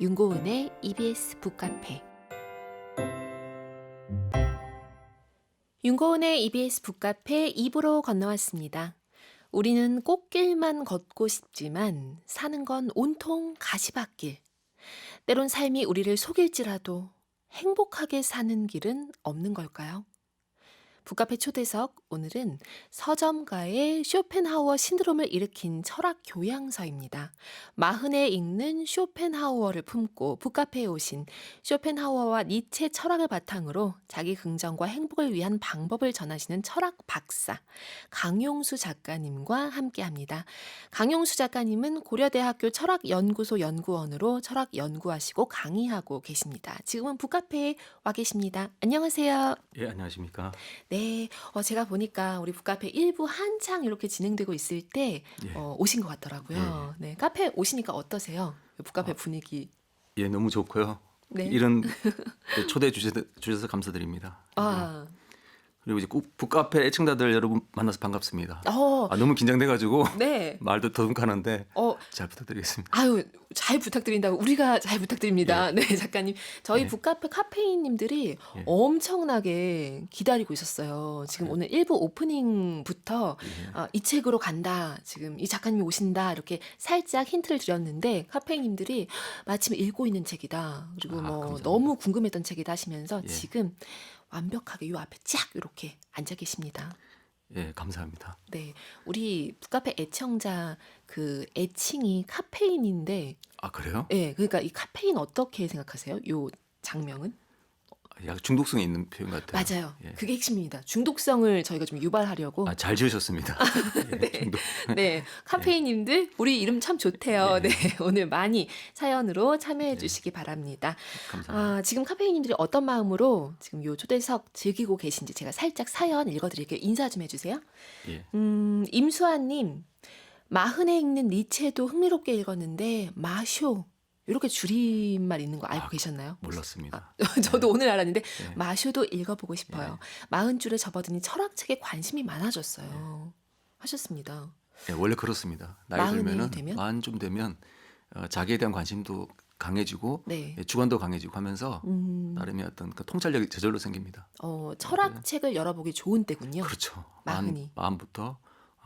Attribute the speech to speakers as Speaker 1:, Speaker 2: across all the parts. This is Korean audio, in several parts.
Speaker 1: 윤고은의 EBS 북카페. 윤고은의 EBS 북카페 2부로 건너왔습니다. 우리는 꽃길만 걷고 싶지만 사는 건 온통 가시밭길. 때론 삶이 우리를 속일지라도 행복하게 사는 길은 없는 걸까요? 북카페 초대석, 오늘은 서점가의 쇼펜하우어 신드롬을 일으킨 철학 교양서입니다. 마흔에 읽는 쇼펜하우어를 품고 북카페에 오신 쇼펜하우어와 니체 철학을 바탕으로 자기 긍정과 행복을 위한 방법을 전하시는 철학 박사 강용수 작가님과 함께합니다. 강용수 작가님은 고려대학교 철학연구소 연구원으로 철학 연구하시고 강의하고 계십니다. 지금은 북카페에 와 계십니다. 안녕하세요.
Speaker 2: 예, 안녕하십니까.
Speaker 1: 네, 제가 보니까 우리 북카페 1부 한창 이렇게 진행되고 있을 때
Speaker 2: 예.
Speaker 1: 오신 것 같더라고요. 네, 카페 오시니까 어떠세요? 북카페 분위기.
Speaker 2: 예, 너무 좋고요.
Speaker 1: 네.
Speaker 2: 이런 초대해 주셔서 감사드립니다.
Speaker 1: 아,
Speaker 2: 그리고 이제 북카페 애청자들 여러분 만나서 반갑습니다.
Speaker 1: 어,
Speaker 2: 너무 긴장돼가지고
Speaker 1: 네.
Speaker 2: 말도 더듬하는데
Speaker 1: 어,
Speaker 2: 잘 부탁드리겠습니다.
Speaker 1: 아유, 잘 부탁드린다고. 우리가 잘 부탁드립니다. 네, 작가님. 저희
Speaker 2: 예.
Speaker 1: 북카페 카페인님들이
Speaker 2: 예.
Speaker 1: 엄청나게 기다리고 있었어요. 지금
Speaker 2: 예.
Speaker 1: 오늘 1부 오프닝부터
Speaker 2: 예.
Speaker 1: 이 책으로 간다. 지금 이 작가님이 오신다. 이렇게 살짝 힌트를 드렸는데 카페인님들이 마침 읽고 있는 책이다. 그리고
Speaker 2: 감사합니다.
Speaker 1: 너무 궁금했던 책이다 하시면서
Speaker 2: 예.
Speaker 1: 지금 완벽하게 요 앞에 쫙 이렇게 앉아 계십니다.
Speaker 2: 예, 감사합니다.
Speaker 1: 네, 우리 북카페 애청자 그 애칭이 카페인인데,
Speaker 2: 아, 그래요?
Speaker 1: 예, 그러니까 이 카페인 어떻게 생각하세요? 요 장명은?
Speaker 2: 약간 중독성이 있는 표현 같아요.
Speaker 1: 맞아요.
Speaker 2: 예.
Speaker 1: 그게 핵심입니다. 중독성을 저희가 좀 유발하려고.
Speaker 2: 잘 지으셨습니다. 예,
Speaker 1: 네.
Speaker 2: 중독.
Speaker 1: 네, 카페인님들 우리 이름 참 좋대요.
Speaker 2: 예.
Speaker 1: 네, 오늘 많이 사연으로 참여해
Speaker 2: 예.
Speaker 1: 주시기 바랍니다.
Speaker 2: 감사합니다.
Speaker 1: 지금 카페인님들이 어떤 마음으로 지금 요 초대석 즐기고 계신지 제가 살짝 사연 읽어드릴게요. 인사 좀 해주세요.
Speaker 2: 예.
Speaker 1: 임수아님, 마흔에 읽는 니체도 흥미롭게 읽었는데 마쇼 이렇게 줄임말 있는 거 알고 계셨나요?
Speaker 2: 몰랐습니다.
Speaker 1: 저도 오늘 알았는데
Speaker 2: 예.
Speaker 1: 마쇼도 읽어보고 싶어요. 40줄에 접어드니 철학책에 관심이 많아졌어요. 하셨습니다.
Speaker 2: 예, 원래 그렇습니다. 나이
Speaker 1: 마흔이
Speaker 2: 들면은
Speaker 1: 되면?
Speaker 2: 마흔 좀 되면 자기에 대한 관심도 강해지고
Speaker 1: 네.
Speaker 2: 예, 주관도 강해지고 하면서
Speaker 1: 음,
Speaker 2: 나름의 어떤 그 통찰력이 저절로 생깁니다.
Speaker 1: 철학책을 열어보기 좋은 때군요.
Speaker 2: 그렇죠.
Speaker 1: 마흔이.
Speaker 2: 마음부터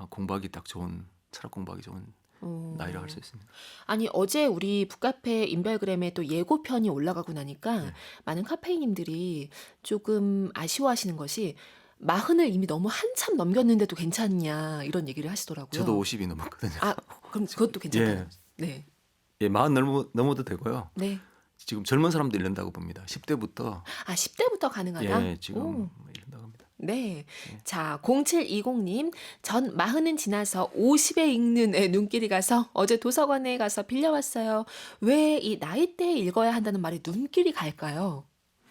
Speaker 2: 공부하기 딱 좋은 철학 공부하기 좋은
Speaker 1: 어,
Speaker 2: 나이라 할 수 있습니다.
Speaker 1: 아니 어제 우리 북카페 인별그램에 또 예고편이 올라가고 나니까
Speaker 2: 네.
Speaker 1: 많은 카페인님들이 조금 아쉬워하시는 것이 마흔을 이미 너무 한참 넘겼는데도 괜찮냐 이런 얘기를 하시더라고요.
Speaker 2: 저도 50이 넘었거든요.
Speaker 1: 그럼 그것도 괜찮아요.
Speaker 2: 예.
Speaker 1: 네,
Speaker 2: 예, 마흔 넘어도 되고요.
Speaker 1: 네.
Speaker 2: 지금 젊은 사람도 이른다고 봅니다. 10대부터
Speaker 1: 10대부터 가능하다.
Speaker 2: 예, 지금
Speaker 1: 오.
Speaker 2: 이른다고 합니다.
Speaker 1: 네. 자, 0720님, 전 40은 지나서 50에 읽는 눈길이 가서 어제 도서관에 가서 빌려왔어요. 왜 이 나이대에 읽어야 한다는 말에 눈길이 갈까요?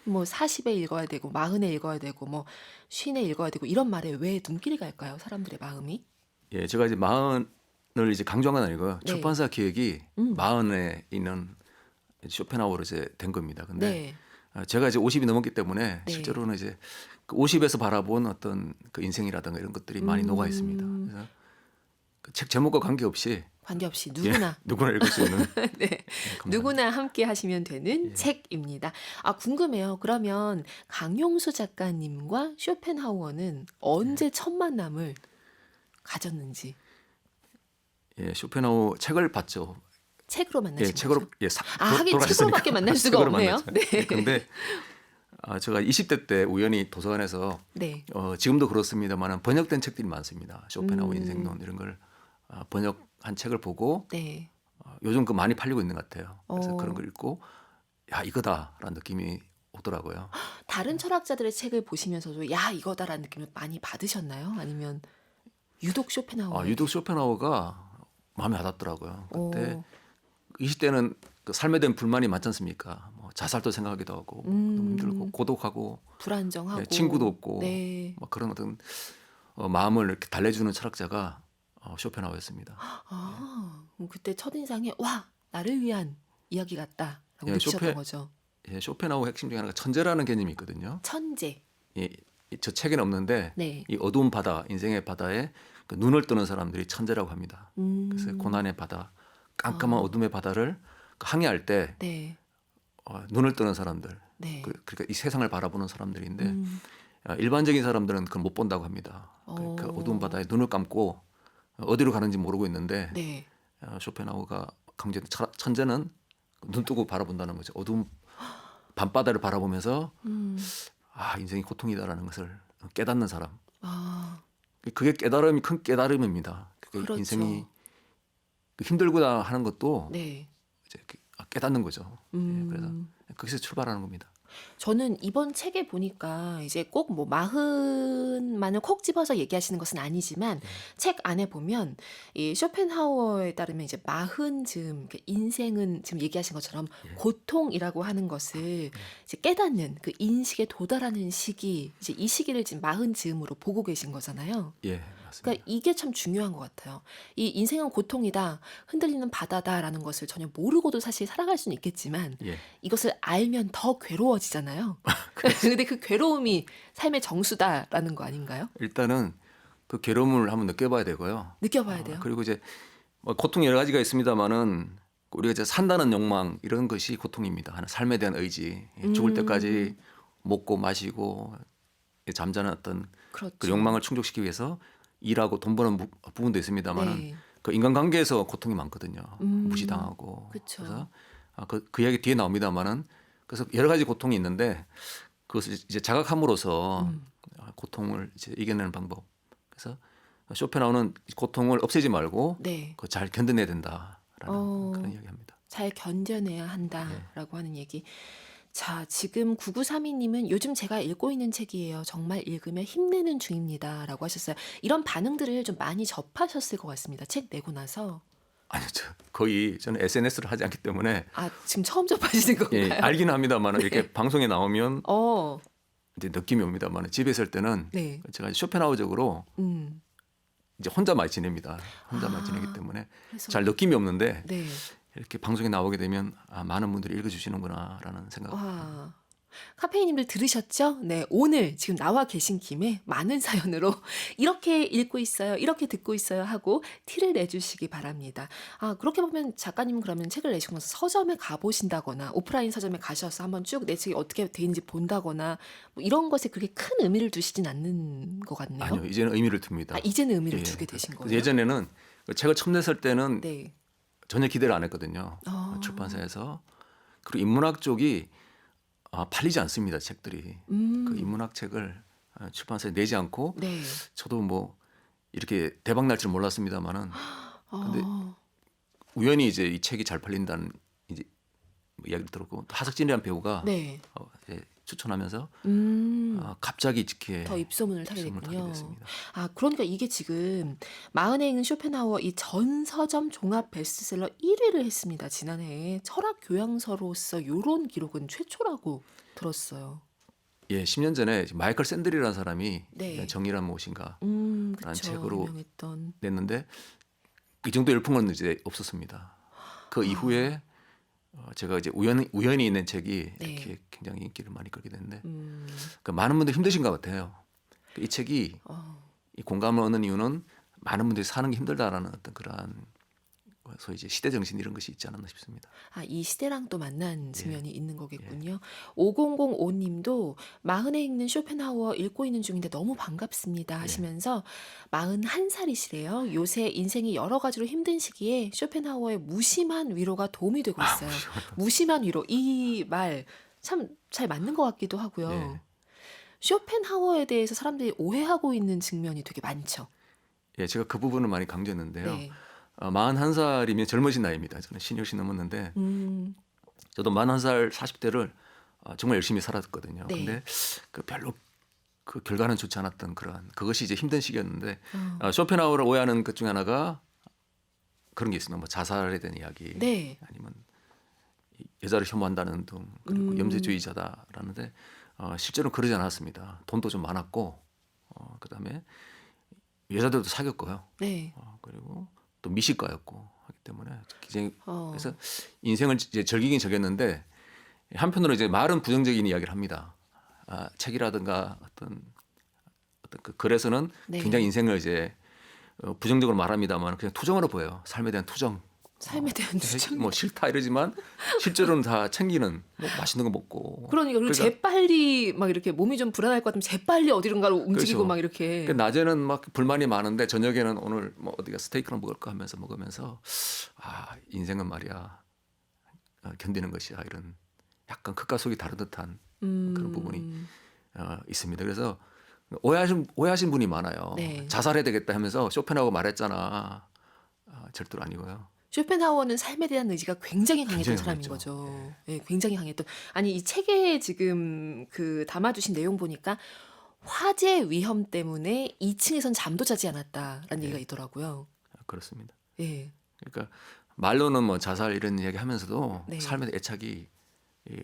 Speaker 1: 뭐 40에 읽어야 되고 40에 읽어야 되고 뭐 50에 읽어야 되고 이런 말에 왜 눈길이 갈까요? 사람들의 마음이?
Speaker 2: 예, 제가 이제 마흔을 이제 강조한 건 아니고요.
Speaker 1: 네.
Speaker 2: 출판사 기획이 마흔에 있는 쇼펜하우어로 이제 된 겁니다. 근데
Speaker 1: 네.
Speaker 2: 제가 이제 50이 넘었기 때문에
Speaker 1: 네.
Speaker 2: 실제로는 이제 그 50에서 바라본 어떤 그 인생이라든가 이런 것들이 많이 녹아 있습니다. 그래서 그 책 제목과 관계없이
Speaker 1: 관계없이 누구나
Speaker 2: 예, 누구나 읽을 수 있는
Speaker 1: 네.
Speaker 2: 감사합니다.
Speaker 1: 누구나 함께 하시면 되는 책입니다. 궁금해요. 그러면 강용수 작가님과 쇼펜하우어는 언제 첫 만남을 가졌는지.
Speaker 2: 예, 쇼펜하우어 책을 봤죠.
Speaker 1: 책으로 만나신
Speaker 2: 예, 책으로
Speaker 1: 거죠?
Speaker 2: 예,
Speaker 1: 하긴
Speaker 2: 돌아가셨으니까.
Speaker 1: 책으로밖에 만날 수가
Speaker 2: 책으로
Speaker 1: 없네요.
Speaker 2: 만났죠.
Speaker 1: 네.
Speaker 2: 예, 근데 제가 20대 때 우연히 도서관에서
Speaker 1: 네.
Speaker 2: 지금도 그렇습니다만 번역된 책들이 많습니다. 쇼펜하우어 인생론 이런 걸 번역한 책을 보고
Speaker 1: 네.
Speaker 2: 요즘 그 많이 팔리고 있는 것 같아요. 그래서
Speaker 1: 어.
Speaker 2: 그런 걸 읽고 야 이거다라는 느낌이 오더라고요.
Speaker 1: 다른 철학자들의 책을 보시면서도 야 이거다라는 느낌을 많이 받으셨나요? 아니면 유독 쇼펜하우어?
Speaker 2: 유독 쇼펜하우어가 마음에 와닿더라고요. 그때
Speaker 1: 오.
Speaker 2: 20대는 그 삶에 대한 불만이 많지 않습니까? 뭐 자살도 생각하기도 하고 너무 힘들고 고독하고
Speaker 1: 불안정하고
Speaker 2: 네, 친구도 없고
Speaker 1: 네.
Speaker 2: 막 그런 어떤 마음을 이렇게 달래주는 철학자가 쇼펜하우어였습니다.
Speaker 1: 그럼 그때 첫인상에 와 나를 위한 이야기 같다라고
Speaker 2: 예,
Speaker 1: 느끼셨던 거죠.
Speaker 2: 예, 쇼펜하우어 핵심 중에 하나가 천재라는 개념이 있거든요.
Speaker 1: 천재.
Speaker 2: 저 책에는 없는데
Speaker 1: 네.
Speaker 2: 이 어두운 바다, 인생의 바다에 그 눈을 뜨는 사람들이 천재라고 합니다.
Speaker 1: 음.
Speaker 2: 그래서 고난의 바다, 깜깜한 어둠의 바다를 항해할 때
Speaker 1: 네.
Speaker 2: 눈을 뜨는 사람들,
Speaker 1: 네.
Speaker 2: 그러니까 이 세상을 바라보는 사람들인데 일반적인 사람들은 그걸 못 본다고 합니다. 그 어두운 바다에 눈을 감고 어디로 가는지 모르고 있는데
Speaker 1: 네.
Speaker 2: 쇼펜하우어가 강조했던 천재는 눈 뜨고 바라본다는 거죠. 어두운 밤바다를 바라보면서 인생이 고통이다라는 것을 깨닫는 사람.
Speaker 1: 아,
Speaker 2: 그게 깨달음이 큰 깨달음입니다. 그게
Speaker 1: 그렇죠.
Speaker 2: 인생이 힘들구나 하는 것도
Speaker 1: 네.
Speaker 2: 이제 깨닫는 거죠. 그래서
Speaker 1: 음.
Speaker 2: 거기서 출발하는 겁니다.
Speaker 1: 저는 이번 책에 보니까 이제 꼭 뭐 마흔만을 콕 집어서 얘기하시는 것은 아니지만 책 안에 보면 이 쇼펜하우어에 따르면 이제 마흔 즈음 인생은 지금 얘기하신 것처럼 고통이라고 하는 것을 이제 깨닫는 그 인식에 도달하는 시기 이제 이 시기를 지금 마흔 즈음으로 보고 계신 거잖아요.
Speaker 2: 예, 맞습니다.
Speaker 1: 그러니까 이게 참 중요한 것 같아요. 이 인생은 고통이다, 흔들리는 바다다라는 것을 전혀 모르고도 사실 살아갈 수는 있겠지만
Speaker 2: 예.
Speaker 1: 이것을 알면 더 괴로워지잖아요. 근데 그 괴로움이 삶의 정수다라는 거 아닌가요?
Speaker 2: 일단은 그 괴로움을 한번 느껴봐야 되고요.
Speaker 1: 느껴봐야 돼요.
Speaker 2: 그리고 이제 고통 여러 가지가 있습니다만은 우리가 이제 산다는 욕망 이런 것이 고통입니다. 하는 삶에 대한 의지, 죽을 때까지 먹고 마시고 잠자는 어떤
Speaker 1: 그렇죠.
Speaker 2: 그 욕망을 충족시키기 위해서 일하고 돈 버는 부분도 있습니다만은
Speaker 1: 네.
Speaker 2: 그 인간관계에서 고통이 많거든요. 무시당하고.
Speaker 1: 그쵸.
Speaker 2: 그래서 그 이야기 뒤에 나옵니다만은 그래서 여러 가지 고통이 있는데 그것을 이제 자각함으로써 고통을 이제 이겨내는 방법. 그래서 쇼펜하우어는 고통을 없애지 말고
Speaker 1: 네.
Speaker 2: 그거 잘 견뎌내야 된다라는 그런 이야기합니다.
Speaker 1: 잘 견뎌내야 한다라고 하는 얘기. 자, 지금 9932님은 요즘 제가 읽고 있는 책이에요. 정말 읽으면 힘내는 중입니다라고 하셨어요. 이런 반응들을 좀 많이 접하셨을 것 같습니다. 책 내고 나서.
Speaker 2: 아니요, 거의 저는 SNS를 하지 않기 때문에
Speaker 1: 아, 지금 처음 접하시는 건가요?
Speaker 2: 알기는 합니다만 이렇게 방송에 나오면
Speaker 1: 어,
Speaker 2: 이제 느낌이 옵니다만 집에 있을 때는
Speaker 1: 네.
Speaker 2: 제가 쇼펜하우어적으로 이제 혼자만 지냅니다. 혼자만
Speaker 1: 아,
Speaker 2: 지내기 때문에
Speaker 1: 그래서
Speaker 2: 잘 느낌이 없는데
Speaker 1: 네.
Speaker 2: 이렇게 방송에 나오게 되면 많은 분들이 읽어주시는구나라는 생각.
Speaker 1: 와. 카페인님들 들으셨죠? 네, 오늘 지금 나와 계신 김에 많은 사연으로 이렇게 읽고 있어요, 이렇게 듣고 있어요 하고 티를 내주시기 바랍니다. 아, 그렇게 보면 작가님은 그러면 책을 내시고 나서 서점에 가보신다거나 오프라인 서점에 가셔서 한번 쭉 내 책이 어떻게 돼 있는지 본다거나 뭐 이런 것에 그렇게 큰 의미를 두시진 않는 것 같네요.
Speaker 2: 아니요, 이제는 의미를 둡니다.
Speaker 1: 아, 이제는 의미를
Speaker 2: 예.
Speaker 1: 두게 되신
Speaker 2: 그래서
Speaker 1: 거예요?
Speaker 2: 예전에는 그 책을 처음 냈을 때는
Speaker 1: 네.
Speaker 2: 전혀 기대를 안 했거든요.
Speaker 1: 아.
Speaker 2: 출판사에서. 그리고 인문학 쪽이 팔리지 않습니다. 책들이. 그 인문학 책을 출판사에 내지 않고
Speaker 1: 네.
Speaker 2: 저도 뭐 이렇게 대박 날 줄 몰랐습니다만은 근데
Speaker 1: 아,
Speaker 2: 우연히 이제 이 책이 잘 팔린다는 이제 뭐 이야기를 들었고 하석진이라는 배우가
Speaker 1: 네.
Speaker 2: 이제 추천하면서 갑자기 이렇게
Speaker 1: 더 입소문을 타게
Speaker 2: 입소문을 타게
Speaker 1: 됐군요.
Speaker 2: 됐습니다.
Speaker 1: 아, 그러니까 이게 지금 마흔에 읽는 쇼펜하우어 이 전 서점 종합 베스트셀러 1위를 했습니다. 지난해에 철학 교양서로서 요런 기록은 최초라고 들었어요.
Speaker 2: 예, 10년 전에 마이클 샌들이라는 사람이
Speaker 1: 네.
Speaker 2: 정의란 무엇인가
Speaker 1: 그쵸.
Speaker 2: 책으로
Speaker 1: 유명했던.
Speaker 2: 냈는데 이 정도 열풍은 이제 없었습니다. 그 이후에 제가 이제 우연히 있는 책이
Speaker 1: 네.
Speaker 2: 이렇게 굉장히 인기를 많이 끌게 됐는데
Speaker 1: 음,
Speaker 2: 많은 분들이 힘드신 것 같아요. 이 책이 이 공감을 얻는 이유는 많은 분들이 사는 게 힘들다라는 어떤 그러한 소위 이제 시대 정신 이런 것이 있지 않았나 싶습니다.
Speaker 1: 아, 이 시대랑 또 만난 측면이 있는 거겠군요. 5005님도 마흔에 읽는 쇼펜하우어 읽고 있는 중인데 너무 반갑습니다 하시면서 41살이시래요. 요새 인생이 여러 가지로 힘든 시기에 쇼펜하우어의 무심한 위로가 도움이 되고 있어요. 무심한 위로. 이 말 참 잘 맞는 것 같기도 하고요.
Speaker 2: 예.
Speaker 1: 쇼펜하우어에 대해서 사람들이 오해하고 있는 측면이 되게 많죠.
Speaker 2: 예, 제가 그 부분을 많이 강조했는데요.
Speaker 1: 네.
Speaker 2: 41살이면 젊으신 나이입니다. 저는 50이 넘었는데 저도 41살 40대를 정말 열심히 살았거든요.
Speaker 1: 네.
Speaker 2: 근데 별로 그 결과는 좋지 않았던 그것이 이제 힘든 시기였는데 쇼펜하우어를 오해하는 것 중에 하나가 그런 게 있습니다. 뭐 자살에 대한 이야기
Speaker 1: 네.
Speaker 2: 아니면 여자를 혐오한다는 등 그리고 염세주의자다라는데 실제로 그러지 않았습니다. 돈도 좀 많았고 그다음에 여자들도 사귀었고요.
Speaker 1: 네.
Speaker 2: 그리고 또 미식가였고 하기 때문에 굉장히
Speaker 1: 어.
Speaker 2: 그래서 인생을 이제 즐기긴 즐겼는데 한편으로 이제 말은 부정적인 이야기를 합니다. 책이라든가 어떤 그 글에서는
Speaker 1: 네.
Speaker 2: 굉장히 인생을 이제 부정적으로 말합니다만 그냥 투정으로 보여요. 삶에 대한 투정.
Speaker 1: 삶에 대한 주장.
Speaker 2: 뭐 싫다 이러지만 실제로는 다 챙기는 뭐 맛있는 거 먹고.
Speaker 1: 그러니까 그리고 재빨리 막 이렇게 몸이 좀 불안할 것 같으면 재빨리 어디론가로 움직이고
Speaker 2: 그렇죠.
Speaker 1: 막 이렇게.
Speaker 2: 낮에는 막 불만이 많은데 저녁에는 오늘 뭐 어디가 스테이크나 먹을까 하면서 먹으면서 인생은 말이야 견디는 것이야 이런 약간 극과 속이 다른 듯한 그런 부분이 있습니다. 그래서 오해하신 분이 많아요.
Speaker 1: 네.
Speaker 2: 자살해야 되겠다 하면서 쇼펜하우어 말했잖아. 절대로 아니고요.
Speaker 1: 쇼펜하우어는 삶에 대한 의지가 굉장히 강했던
Speaker 2: 굉장히
Speaker 1: 사람인
Speaker 2: 강했죠.
Speaker 1: 거죠. 예, 굉장히 강했던. 아니 이 책에 지금 그 담아주신 내용 보니까 화재 위험 때문에 2층에선 잠도 자지 않았다라는 얘기가 있더라고요.
Speaker 2: 그렇습니다.
Speaker 1: 예.
Speaker 2: 그러니까 말로는 뭐 자살 이런 이야기 하면서도
Speaker 1: 네.
Speaker 2: 삶에 대한 애착이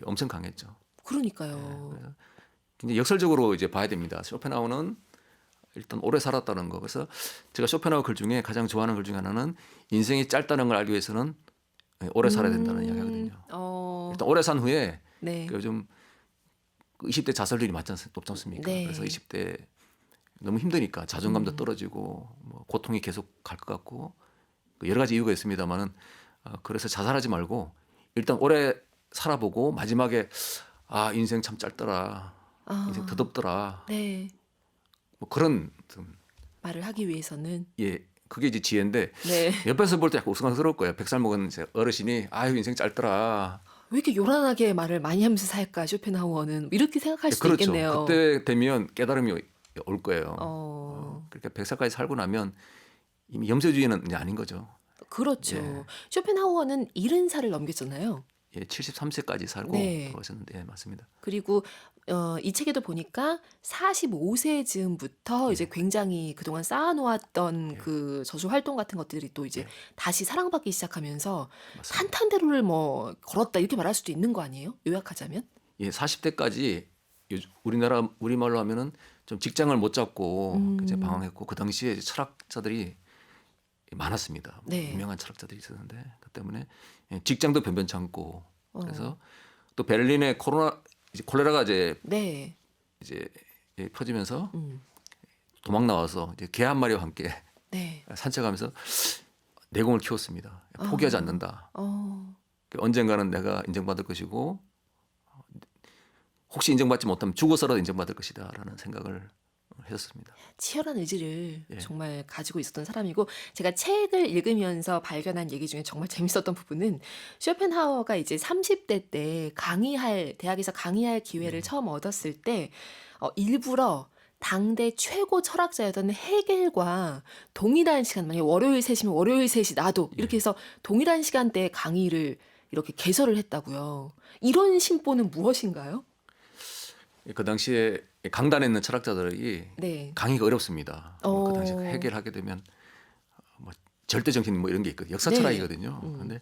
Speaker 2: 엄청 강했죠.
Speaker 1: 그러니까요.
Speaker 2: 그래서 굉장히 역설적으로 이제 봐야 됩니다. 쇼펜하우어는 일단 오래 살았다는 거. 그래서 제가 쇼펜하우어 글 중에 가장 좋아하는 글 중에 하나는 인생이 짧다는 걸 알기 위해서는 오래 살아야 된다는 이야기하거든요. 일단 오래 산 후에
Speaker 1: 네.
Speaker 2: 그 요즘 20대 자살률이 높지 않습니까?
Speaker 1: 네.
Speaker 2: 그래서 20대 너무 힘드니까 자존감도 떨어지고 뭐 고통이 계속 갈 것 같고 여러 가지 이유가 있습니다만은 그래서 자살하지 말고 일단 오래 살아보고 마지막에 인생 참 짧더라, 인생 더덥더라,
Speaker 1: 네.
Speaker 2: 뭐 그런
Speaker 1: 말을 하기 위해서는
Speaker 2: 그게 이제 지혜인데
Speaker 1: 네.
Speaker 2: 옆에서 볼 때 약간 우스꽝스러울 거예요. 100살 먹은 이제 어르신이 아유 인생 짧더라.
Speaker 1: 왜 이렇게 요란하게 말을 많이 하면서 살까 쇼펜하우어는 이렇게 생각할 수도
Speaker 2: 그렇죠.
Speaker 1: 있겠네요.
Speaker 2: 그때 되면 깨달음이 올 거예요. 그러니까 100살까지 살고 나면 이미 염세주의는 이제 아닌 거죠.
Speaker 1: 그렇죠.
Speaker 2: 예.
Speaker 1: 쇼펜하우어는 70살을 넘겼잖아요.
Speaker 2: 73세까지 살고
Speaker 1: 네.
Speaker 2: 돌아가셨는데 맞습니다.
Speaker 1: 그리고 이 책에도 보니까 45세 즈음부터 이제 굉장히 그동안 쌓아놓았던 그 저주 활동 같은 것들이 또 이제 다시 사랑받기 시작하면서
Speaker 2: 맞습니다.
Speaker 1: 탄탄대로를 뭐 걸었다 이렇게 말할 수도 있는 거 아니에요? 요약하자면?
Speaker 2: 40대까지 우리말로 하면은 좀 직장을 못 잡고 이제 방황했고 그 당시에 이제 철학자들이 많았습니다.
Speaker 1: 네.
Speaker 2: 유명한 철학자들이 있었는데 그 때문에 직장도 변변찮고 그래서
Speaker 1: 어.
Speaker 2: 또 베를린에 콜레라가
Speaker 1: 네.
Speaker 2: 이제 퍼지면서
Speaker 1: 음.
Speaker 2: 도망 나와서 이제 개 한 마리와 함께
Speaker 1: 네.
Speaker 2: 산책하면서 내공을 키웠습니다. 포기하지 않는다. 언젠가는 내가 인정받을 것이고 혹시 인정받지 못하면 죽어서라도 인정받을 것이다라는 생각을 했었습니다.
Speaker 1: 치열한 의지를
Speaker 2: 예.
Speaker 1: 정말 가지고 있었던 사람이고 제가 책을 읽으면서 발견한 얘기 중에 정말 재밌었던 부분은 쇼펜하우어가 이제 30대 때 대학에서 강의할 기회를 처음 얻었을 때 일부러 당대 최고 철학자였던 헤겔과 동일한 시간, 만약에 월요일 3시면 월요일 3시 나도 이렇게 해서 동일한 시간대에 강의를 이렇게 개설을 했다고요. 이런 심보는 무엇인가요?
Speaker 2: 그 당시에 강단에 있는 철학자들이
Speaker 1: 네.
Speaker 2: 강의가 어렵습니다. 그 당시 해결하게 되면 뭐 절대 정신 뭐 이런 게 있거든요. 역사 철학이거든요. 그런데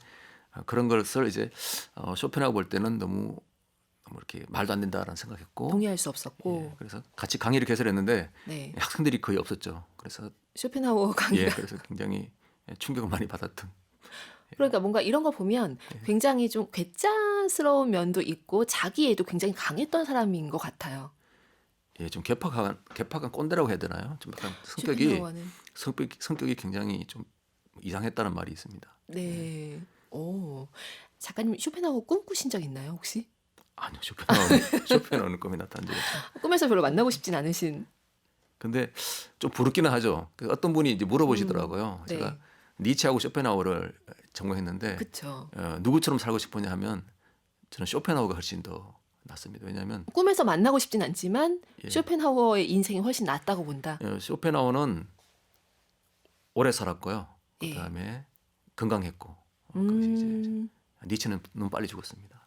Speaker 2: 그런 것을 이제 쇼펜하우어 볼 때는 너무 이렇게 말도 안 된다라는 생각했고
Speaker 1: 동의할 수 없었고.
Speaker 2: 그래서 같이 강의를 개설했는데
Speaker 1: 네.
Speaker 2: 학생들이 거의 없었죠. 그래서
Speaker 1: 쇼펜하우어 강의가
Speaker 2: 그래서 굉장히 충격을 많이 받았던.
Speaker 1: 그러니까 뭔가 이런 거 보면 굉장히 좀 괴짜스러운 면도 있고 자기애도 굉장히 강했던 사람인 것 같아요.
Speaker 2: 좀 개팍한 꼰대라고 해야 되나요? 좀 약간
Speaker 1: 쇼펜하우어는.
Speaker 2: 성격이 굉장히 좀 이상했다는 말이 있습니다.
Speaker 1: 네. 오. 작가님 쇼펜하우어 꿈꾸신 적 있나요, 혹시?
Speaker 2: 아니요, 쇼펜하우어는 꿈에 나타난 적이 없어요.
Speaker 1: 꿈에서 별로 만나고 싶진 않으신.
Speaker 2: 근데 좀 부럽기는 하죠. 그래서 어떤 분이 이제 물어보시더라고요.
Speaker 1: 네.
Speaker 2: 제가 니체하고 쇼펜하우어를 전공했는데
Speaker 1: 그렇죠.
Speaker 2: 누구처럼 살고 싶으냐 하면 저는 쇼펜하우어가 훨씬 더 낫습니다. 왜냐하면
Speaker 1: 꿈에서 만나고 싶진 않지만 쇼펜하우어의 인생이 훨씬 낫다고 본다.
Speaker 2: 쇼펜하우어는 오래 살았고요.
Speaker 1: 예.
Speaker 2: 그다음에 건강했고 그것이 이제
Speaker 1: 음.
Speaker 2: 니체는 너무 빨리 죽었습니다.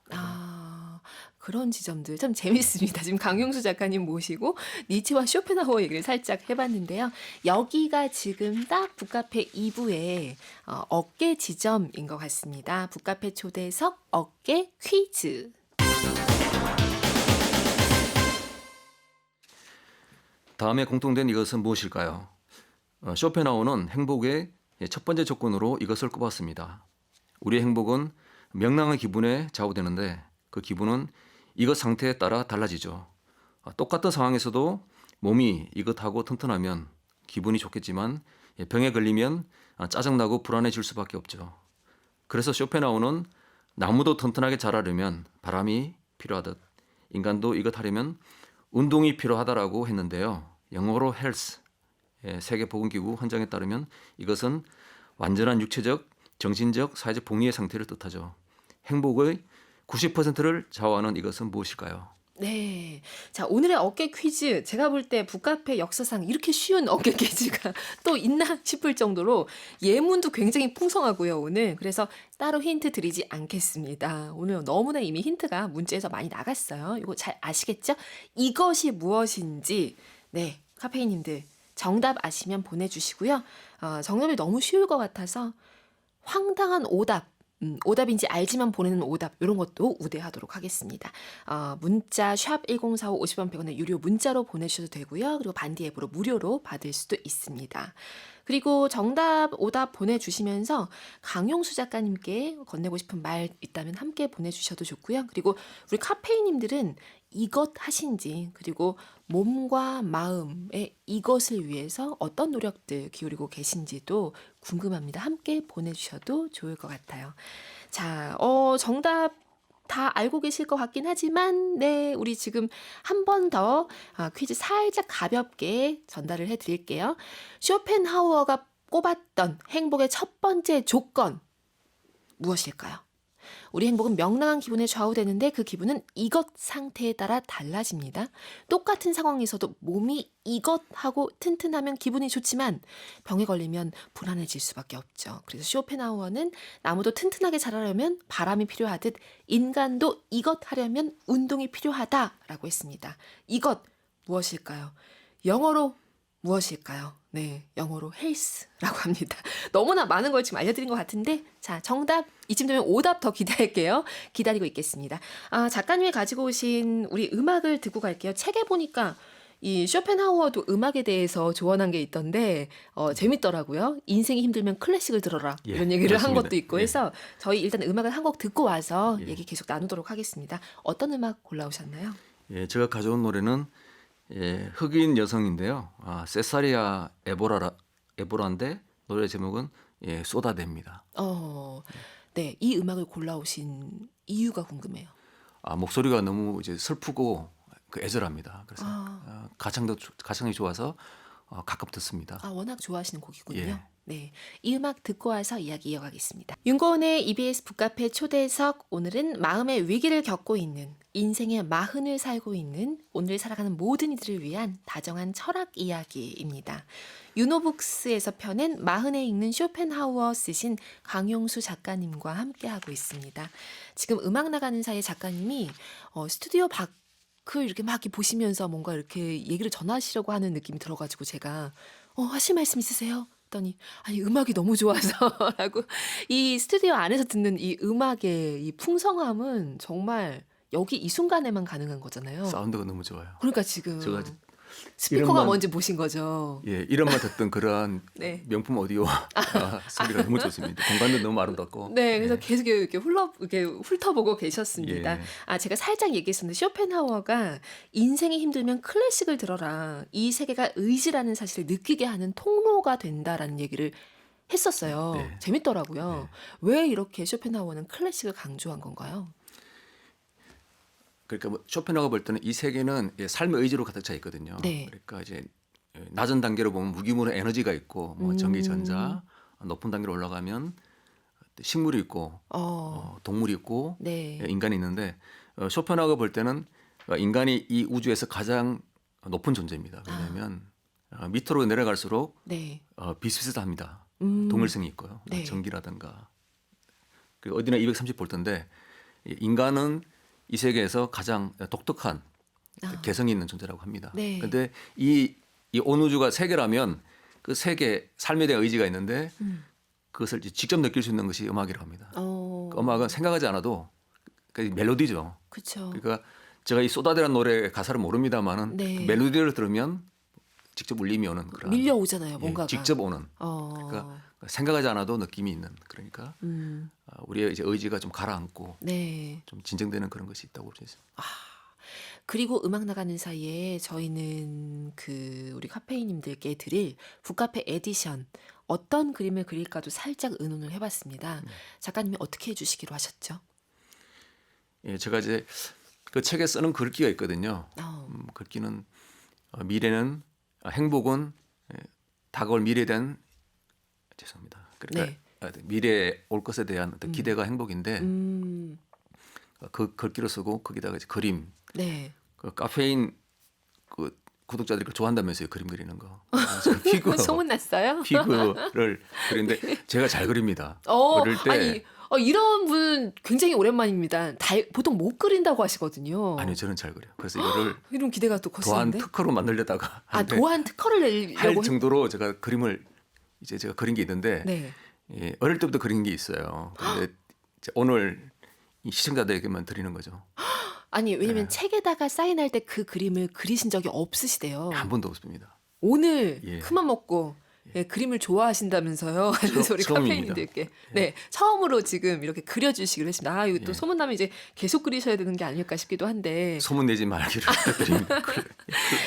Speaker 1: 그런 지점들 참 재밌습니다. 지금 강용수 작가님 모시고 니체와 쇼펜하우어 얘기를 살짝 해봤는데요. 여기가 지금 딱 북카페 2부의 어깨 지점인 것 같습니다. 북카페 초대석 어깨 퀴즈.
Speaker 2: 다음에 공통된 이것은 무엇일까요? 쇼펜하우어는 행복의 첫 번째 조건으로 이것을 꼽았습니다. 우리의 행복은 명랑한 기분에 좌우되는데 그 기분은 이것 상태에 따라 달라지죠. 똑같은 상황에서도 몸이 이것하고 튼튼하면 기분이 좋겠지만 병에 걸리면 짜증나고 불안해질 수밖에 없죠. 그래서 쇼펜하우는 나무도 튼튼하게 자라려면 바람이 필요하듯 인간도 이것 하려면 운동이 필요하다라고 했는데요. 영어로 health, 세계보건기구 헌정에 따르면 이것은 완전한 육체적, 정신적, 사회적 복리의 상태를 뜻하죠. 행복의 90%를 좌우하는 이것은 무엇일까요?
Speaker 1: 네. 자, 오늘의 어깨 퀴즈. 제가 볼 때 북카페 역사상 이렇게 쉬운 어깨 퀴즈가 또 있나 싶을 정도로 예문도 굉장히 풍성하고요, 오늘. 그래서 따로 힌트 드리지 않겠습니다. 오늘 너무나 이미 힌트가 문자에서 많이 나갔어요. 이거 잘 아시겠죠? 이것이 무엇인지. 네, 카페인님들 정답 아시면 보내주시고요. 정답이 너무 쉬울 것 같아서 황당한 오답. 오답인지 알지만 보내는 오답 이런 것도 우대하도록 하겠습니다. 문자 샵 1045 50원 100원의 유료 문자로 보내주셔도 되고요. 그리고 반디 앱으로 무료로 받을 수도 있습니다. 그리고 정답 오답 보내주시면서 강용수 작가님께 건네고 싶은 말 있다면 함께 보내주셔도 좋고요. 그리고 우리 카페인님들은 이것 하신지 그리고 몸과 마음의 이것을 위해서 어떤 노력들 기울이고 계신지도 궁금합니다. 함께 보내주셔도 좋을 것 같아요. 자, 정답 다 알고 계실 것 같긴 하지만 네, 우리 지금 한 번 더 퀴즈 살짝 가볍게 전달을 해드릴게요. 쇼펜하우어가 꼽았던 행복의 첫 번째 조건 무엇일까요? 우리 행복은 명랑한 기분에 좌우되는데 그 기분은 이것 상태에 따라 달라집니다. 똑같은 상황에서도 몸이 이것하고 튼튼하면 기분이 좋지만 병에 걸리면 불안해질 수밖에 없죠. 그래서 쇼펜하우어는 나무도 튼튼하게 자라려면 바람이 필요하듯 인간도 이것 하려면 운동이 필요하다라고 했습니다. 이것 무엇일까요? 영어로 무엇일까요? 네, 영어로 헬스라고 합니다. 너무나 많은 걸 지금 알려드린 것 같은데 자, 정답 이쯤 되면 오답 더 기대할게요. 기다리고 있겠습니다. 작가님이 가지고 오신 우리 음악을 듣고 갈게요. 책에 보니까 이 쇼펜하우어도 음악에 대해서 조언한 게 있던데 재밌더라고요. 인생이 힘들면 클래식을 들어라 이런 얘기를 한
Speaker 2: 그렇습니다.
Speaker 1: 것도 있고
Speaker 2: 예.
Speaker 1: 해서 저희 일단 음악을 한 곡 듣고 와서
Speaker 2: 예.
Speaker 1: 얘기 계속 나누도록 하겠습니다. 어떤 음악 골라오셨나요?
Speaker 2: 예, 제가 가져온 노래는 흑인 여성인데요. 세사리아 에보라인데 노래 제목은 쏟아냅니다.
Speaker 1: 네, 이 음악을 골라오신 이유가 궁금해요.
Speaker 2: 목소리가 너무 이제 슬프고 애절합니다. 그래서 가창이 좋아서 가끔 듣습니다.
Speaker 1: 워낙 좋아하시는 곡이군요.
Speaker 2: 예.
Speaker 1: 네, 이 음악 듣고 와서 이야기 이어가겠습니다. 윤고은의 EBS 북카페 초대석, 오늘은 마음의 위기를 겪고 있는, 인생의 마흔을 살고 있는, 오늘 살아가는 모든 이들을 위한 다정한 철학 이야기입니다. 유노북스에서 펴낸 마흔에 읽는 쇼펜하우어 쓰신 강용수 작가님과 함께하고 있습니다. 지금 음악 나가는 사이에 작가님이 스튜디오 밖을 이렇게 막 보시면서 뭔가 이렇게 얘기를 전하시려고 하는 느낌이 들어가지고 제가 하실 말씀 있으세요? 했더니 아니 음악이 너무 좋아서 라고. 이 스튜디오 안에서 듣는 이 음악의 이 풍성함은 정말 여기 이 순간에만 가능한 거잖아요.
Speaker 2: 사운드가 너무 좋아요.
Speaker 1: 그러니까 지금
Speaker 2: 제가
Speaker 1: 스피커가
Speaker 2: 이름만-
Speaker 1: 뭔지 보신 거죠.
Speaker 2: 이름만 듣던 그런
Speaker 1: 네.
Speaker 2: 명품 오디오 소리가 너무 좋습니다. 공간도 너무 아름답고.
Speaker 1: 네, 그래서 계속 이렇게 이렇게 훑어보고 계셨습니다.
Speaker 2: 예.
Speaker 1: 제가 살짝 얘기했었는데 쇼펜하우어가 인생이 힘들면 클래식을 들어라. 이 세계가 의지라는 사실을 느끼게 하는 통로가 된다라는 얘기를 했었어요.
Speaker 2: 네.
Speaker 1: 재밌더라고요. 왜 이렇게 쇼펜하우어는 클래식을 강조한 건가요?
Speaker 2: 그러니까 쇼펜하우어 볼 때는 이 세계는 삶의 의지로 가득 차 있거든요.
Speaker 1: 네.
Speaker 2: 그러니까 이제 낮은 단계로 보면 무기물의 에너지가 있고 전기 전자, 높은 단계로 올라가면 식물이 있고 동물이 있고
Speaker 1: 네.
Speaker 2: 인간이 있는데 쇼펜하우어 볼 때는 인간이 이 우주에서 가장 높은 존재입니다. 왜냐하면 밑으로 내려갈수록
Speaker 1: 네.
Speaker 2: 비슷비슷합니다.
Speaker 1: 음.
Speaker 2: 동일성이 있고요.
Speaker 1: 네.
Speaker 2: 전기라든가 그 어디나 230볼트인데 인간은 이 세계에서 가장 독특한 개성이 있는 존재라고 합니다.
Speaker 1: 네.
Speaker 2: 그런데 이 온 우주가 세계라면 그 세계 삶에 대한 의지가 있는데 그것을 이제 직접 느낄 수 있는 것이 음악이라고 합니다. 그 음악은 생각하지 않아도 그 멜로디죠.
Speaker 1: 그렇죠.
Speaker 2: 그러니까 제가 이 쏟아내는 노래 가사를 모릅니다만은
Speaker 1: 네.
Speaker 2: 그 멜로디를 들으면 직접 울림이 오는 그런
Speaker 1: 밀려오잖아요, 뭔가가.
Speaker 2: 직접 오는 그러니까 생각하지 않아도 느낌이 있는 그러니까 우리의 이제 의지가 좀 가라앉고
Speaker 1: 네.
Speaker 2: 좀 진정되는 그런 것이 있다고 볼 수 있습니다.
Speaker 1: 그리고 음악 나가는 사이에 저희는 그 우리 카페인님들께 드릴 북카페 에디션 어떤 그림을 그릴까도 살짝 의논을 해봤습니다. 작가님이 어떻게 해주시기로 하셨죠?
Speaker 2: 예, 제가 이제 그 책에 쓰는 글귀가 있거든요. 글귀는 미래는 행복은 다가올 미래에 대한 죄송합니다. 그러니까 미래에 올 것에 대한 어떤 기대가 행복인데 그 글귀로 쓰고 거기다가 이제 그림.
Speaker 1: 네.
Speaker 2: 그 카페인 그 구독자들이 그걸 좋아한다면서요, 그림 그리는 거. 그래서 그 피규어
Speaker 1: 소문났어요?
Speaker 2: 피규어를 그리는데 제가 잘 그립니다.
Speaker 1: 어,
Speaker 2: 어릴 때
Speaker 1: 아니, 이런 분 굉장히 오랜만입니다. 보통 못 그린다고 하시거든요.
Speaker 2: 아니요, 저는 잘 그려요. 그래서 이거를
Speaker 1: 이런 기대가 또
Speaker 2: 도안
Speaker 1: 거시는데.
Speaker 2: 특허로 만들려다가
Speaker 1: 도안 특허를
Speaker 2: 할
Speaker 1: 내려고
Speaker 2: 정도로 제가 그림을 이제 제가 그린 게 있는데
Speaker 1: 네.
Speaker 2: 예, 어릴 때부터 그린 게 있어요. 그런데 이제 오늘 이 시청자들에게만 드리는 거죠.
Speaker 1: 아니, 왜냐면 책에다가 사인할 때 그 그림을 그리신 적이 없으시대요.
Speaker 2: 한 번도 없습니다.
Speaker 1: 오늘
Speaker 2: 예.
Speaker 1: 큰맘 먹고 그림을 좋아하신다면서요. 하면서 우리
Speaker 2: 처음입니다.
Speaker 1: 카페인들께 네, 처음으로 지금 이렇게 그려주시기로 했습니다. 아, 이거 또 소문나면 이제 계속 그리셔야 되는 게 아닐까 싶기도 한데
Speaker 2: 소문 내지 말기를 부탁드립니다.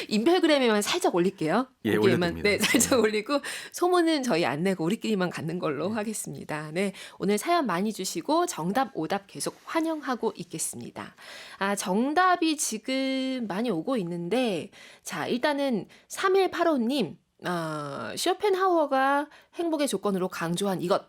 Speaker 1: 인별그램에만 살짝 올릴게요.
Speaker 2: 예,
Speaker 1: 거기에만,
Speaker 2: 올려둡니다.
Speaker 1: 네, 살짝 올리고 소문은 저희 안 내고 우리끼리만 갖는 걸로 하겠습니다. 네, 오늘 사연 많이 주시고 정답, 오답 계속 환영하고 있겠습니다. 아, 정답이 지금 많이 오고 있는데 자, 일단은 3185님 쇼펜하우어가 행복의 조건으로 강조한 이것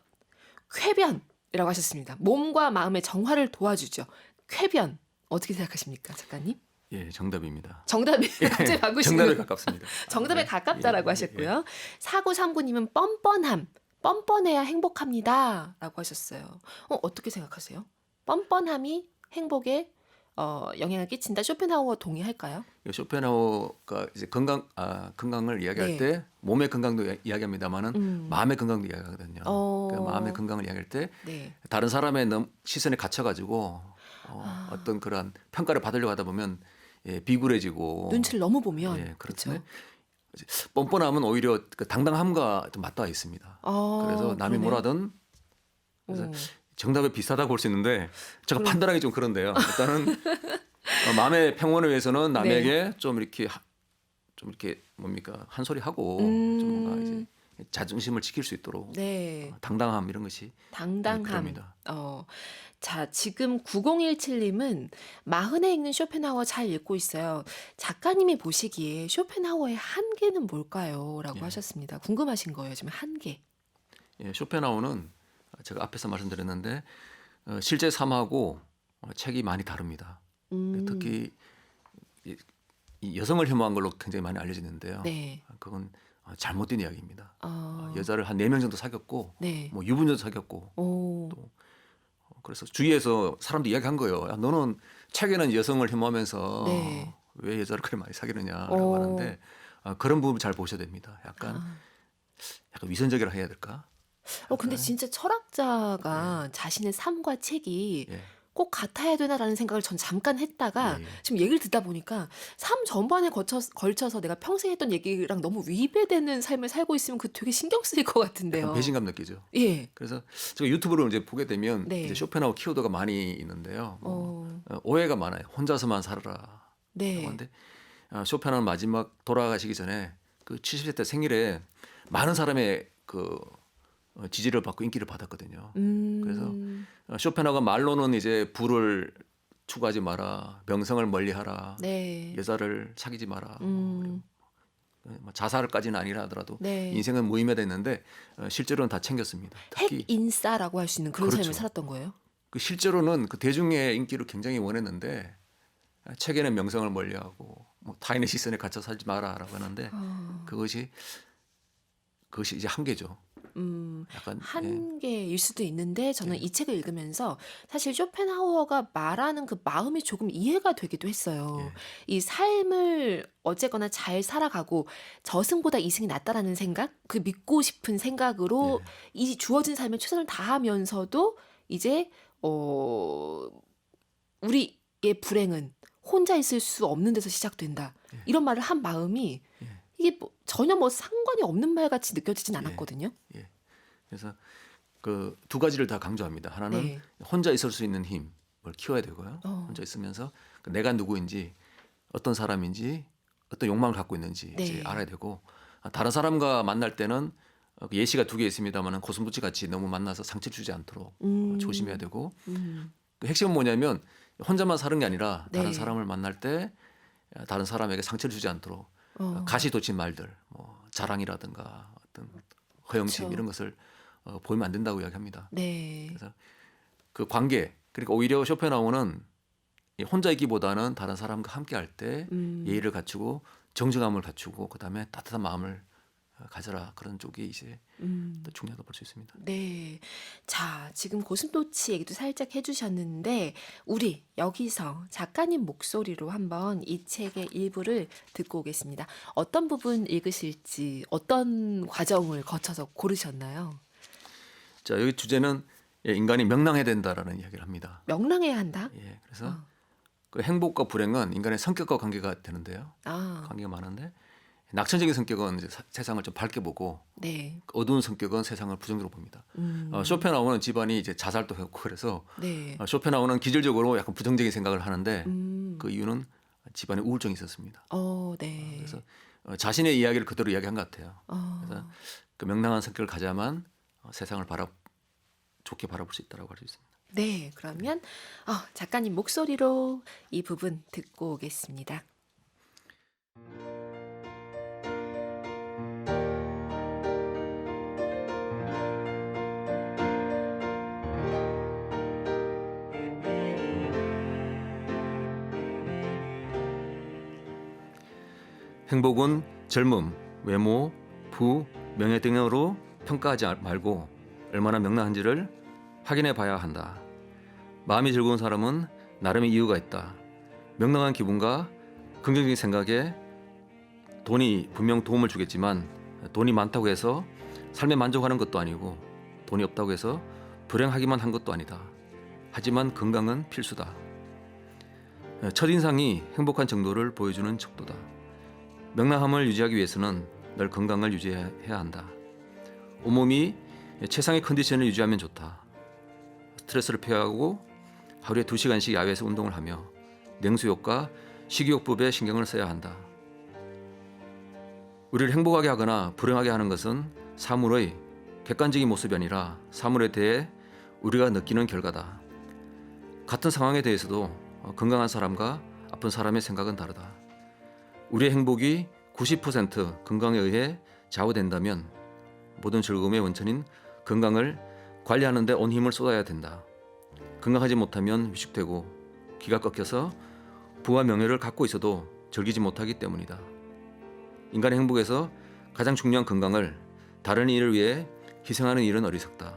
Speaker 1: 쾌변이라고 하셨습니다. 몸과 마음의 정화를 도와주죠. 쾌변 어떻게 생각하십니까, 작가님?
Speaker 2: 예, 정답입니다.
Speaker 1: 정답이 갑자기 바꾸시는
Speaker 2: 정답에 가깝습니다.
Speaker 1: 정답에
Speaker 2: 네.
Speaker 1: 가깝다라고
Speaker 2: 예,
Speaker 1: 하셨고요. 4939님은 뻔뻔함, 뻔뻔해야 행복합니다라고 하셨어요. 어떻게 생각하세요? 뻔뻔함이 행복에 영향을 끼친다. 쇼펜하우어 동의할까요?
Speaker 2: 쇼펜하우어가 이제 건강을 이야기할
Speaker 1: 네.
Speaker 2: 때 몸의 건강도 이야기합니다만은 마음의 건강도 이야기하거든요. 그러니까 마음의 건강을 이야기할 때
Speaker 1: 네.
Speaker 2: 다른 사람의 시선에 갇혀가지고 어떤 그런 평가를 받으려고 하다 보면 비굴해지고
Speaker 1: 눈치를 너무 보면
Speaker 2: 예,
Speaker 1: 그렇죠.
Speaker 2: 그렇죠. 뻔뻔함은 오히려 그 당당함과 좀 맞닿아 있습니다. 그래서 남이
Speaker 1: 그러네요.
Speaker 2: 뭐라든 그래서 정답에 비슷하다고 볼 수 있는데 제가 판단하기 좀 그런데요. 일단은 마음의 평온을 위해서는 남에게 좀 이렇게 뭡니까 한 소리 하고 좀 뭔가 이제 자존심을 지킬 수 있도록
Speaker 1: 네.
Speaker 2: 당당함 이런 것이
Speaker 1: 당당함.
Speaker 2: 필요합니다.
Speaker 1: 자, 지금 9017님은 마흔에 읽는 쇼펜하우어 잘 읽고 있어요. 작가님이 보시기에 쇼펜하우어의 한계는 뭘까요? 라고 하셨습니다. 궁금하신 거예요, 지금 한계.
Speaker 2: 예, 쇼펜하우어는 제가 앞에서 말씀드렸는데 실제 삶하고 책이 많이 다릅니다. 특히 이 여성을 혐오한 걸로 굉장히 많이 알려지는데요.
Speaker 1: 네.
Speaker 2: 그건 잘못된 이야기입니다.
Speaker 1: 어,
Speaker 2: 여자를 한 4명 정도 사귀었고
Speaker 1: 네.
Speaker 2: 뭐 유부녀도 사귀었고
Speaker 1: 오,
Speaker 2: 그래서 주위에서 사람도 이야기한 거예요. 야, 너는 책에는 여성을 혐오하면서
Speaker 1: 네.
Speaker 2: 왜 여자를 그렇게 많이 사귀느냐라고
Speaker 1: 오.
Speaker 2: 하는데 그런 부분 잘 보셔야 됩니다. 약간 위선적이라 해야 될까?
Speaker 1: 근데 진짜 철학자가 자신의 삶과 책이
Speaker 2: 예.
Speaker 1: 꼭 같아야 되나라는 생각을 전 잠깐 했다가
Speaker 2: 예.
Speaker 1: 지금 얘기를 듣다 보니까 삶 전반에 걸쳐서 내가 평생 했던 얘기랑 너무 위배되는 삶을 살고 있으면 그 되게 신경 쓰일 것 같은데요.
Speaker 2: 약간 배신감 느끼죠.
Speaker 1: 예.
Speaker 2: 그래서 제가 유튜브를 이제 보게 되면
Speaker 1: 네.
Speaker 2: 이제 쇼펜하우어 키워드가 많이 있는데요. 오해가 많아요. 혼자서만 살아라.
Speaker 1: 네.
Speaker 2: 그런데 쇼펜하우어 마지막 돌아가시기 전에 그 70세 때 생일에 많은 사람의 그 지지를 받고 인기를 받았거든요. 그래서 쇼펜하우어가 말로는 이제 부를 추구하지 마라, 명성을 멀리하라,
Speaker 1: 네.
Speaker 2: 여자를 사귀지 마라, 뭐 자살까지는 아니라 하더라도
Speaker 1: 네.
Speaker 2: 인생은 무의미하다했는데 실제로는 다 챙겼습니다. 특히
Speaker 1: 핵인싸라고 할 수 있는 그런
Speaker 2: 그렇죠.
Speaker 1: 삶을 살았던 거예요?
Speaker 2: 그 실제로는 그 대중의 인기를 굉장히 원했는데 책에는 명성을 멀리하고 뭐 타인의 시선에 갇혀 살지 마라라고 하는데 그것이 이제 한계죠. 약간
Speaker 1: 한계일 수도 있는데 저는 이 책을 읽으면서 사실 쇼펜하우어가 말하는 그 마음이 조금 이해가 되기도 했어요. 이 삶을 어쨌거나 잘 살아가고 저승보다 이승이 낫다라는 생각, 그 믿고 싶은 생각으로 이 주어진 삶에 최선을 다하면서도 이제 우리의 불행은 혼자 있을 수 없는 데서 시작된다. 이런 말을 한 마음이 이게 전혀 상관이 없는 말 같이 느껴지진 않았거든요.
Speaker 2: 예. 그래서 그 두 가지를 다 강조합니다. 하나는
Speaker 1: 네.
Speaker 2: 혼자 있을 수 있는 힘을 키워야 되고요. 혼자 있으면서 내가 누구인지 어떤 사람인지 어떤 욕망을 갖고 있는지
Speaker 1: 네.
Speaker 2: 이제 알아야 되고 다른 사람과 만날 때는 예시가 두 개 있습니다만은 고슴도치 같이 너무 만나서 상처 주지 않도록 조심해야 되고 그 핵심은 뭐냐면 혼자만 사는 게 아니라 다른
Speaker 1: 네.
Speaker 2: 사람을 만날 때 다른 사람에게 상처를 주지 않도록 가시돋친 말들, 뭐 자랑이라든가 어떤 허영심
Speaker 1: 그쵸.
Speaker 2: 이런 것을 보이면 안 된다고 이야기합니다.
Speaker 1: 네.
Speaker 2: 그래서 그 관계, 그러니까 오히려 쇼펜하우어는 이 혼자 있기보다는 다른 사람과 함께 할 때 예의를 갖추고 정정함을 갖추고 그다음에 따뜻한 마음을 가져라 그런 쪽이 이제 더 중요하다고 볼 수 있습니다.
Speaker 1: 네. 자, 지금 고슴도치 얘기도 살짝 해주셨는데, 우리 여기서 작가님 목소리로 한번 이 책의 일부를 듣고 오겠습니다. 어떤 부분 읽으실지, 어떤 과정을 거쳐서 고르셨나요?
Speaker 2: 자, 여기 주제는 인간이 명랑해야 된다라는 이야기를 합니다.
Speaker 1: 명랑해야 한다?
Speaker 2: 예, 그래서 그 행복과 불행은 인간의 성격과 관계가 되는데요.
Speaker 1: 아,
Speaker 2: 관계가 많은데 낙천적인 성격은 이제 세상을 좀 밝게 보고
Speaker 1: 네.
Speaker 2: 어두운 성격은 세상을 부정적으로 봅니다. 쇼펜하우어는 집안이 이제 자살도 했고 그래서
Speaker 1: 네.
Speaker 2: 쇼펜하우어는 기질적으로 약간 부정적인 생각을 하는데
Speaker 1: 음,
Speaker 2: 그 이유는 집안에 우울증이 있었습니다.
Speaker 1: 네.
Speaker 2: 그래서 자신의 이야기를 그대로 이야기한 것 같아요.
Speaker 1: 어,
Speaker 2: 그래서 그 명랑한 성격을 가져야만 세상을 좋게 바라볼 수 있다고 할 수 있습니다.
Speaker 1: 네. 그러면 작가님 목소리로 이 부분 듣고 오겠습니다.
Speaker 2: 행복은 젊음, 외모, 부, 명예 등으로 평가하지 말고 얼마나 명랑한지를 확인해 봐야 한다. 마음이 즐거운 사람은 나름의 이유가 있다. 명랑한 기분과 긍정적인 생각에 돈이 분명 도움을 주겠지만 돈이 많다고 해서 삶에 만족하는 것도 아니고 돈이 없다고 해서 불행하기만 한 것도 아니다. 하지만 건강은 필수다. 첫인상이 행복한 정도를 보여주는 척도다. 명랑함을 유지하기 위해서는 늘 건강을 유지해야 한다. 온몸이 최상의 컨디션을 유지하면 좋다. 스트레스를 피하고 하루에 2시간씩 야외에서 운동을 하며 냉수욕과 식이요법에 신경을 써야 한다. 우리를 행복하게 하거나 불행하게 하는 것은 사물의 객관적인 모습이 아니라 사물에 대해 우리가 느끼는 결과다. 같은 상황에 대해서도 건강한 사람과 아픈 사람의 생각은 다르다. 우리의 행복이 90% 건강에 의해 좌우된다면 모든 즐거움의 원천인 건강을 관리하는 데 온 힘을 쏟아야 된다. 건강하지 못하면 위축되고 기가 꺾여서 부와 명예를 갖고 있어도 즐기지 못하기 때문이다. 인간의 행복에서 가장 중요한 건강을 다른 일을 위해 희생하는 일은 어리석다.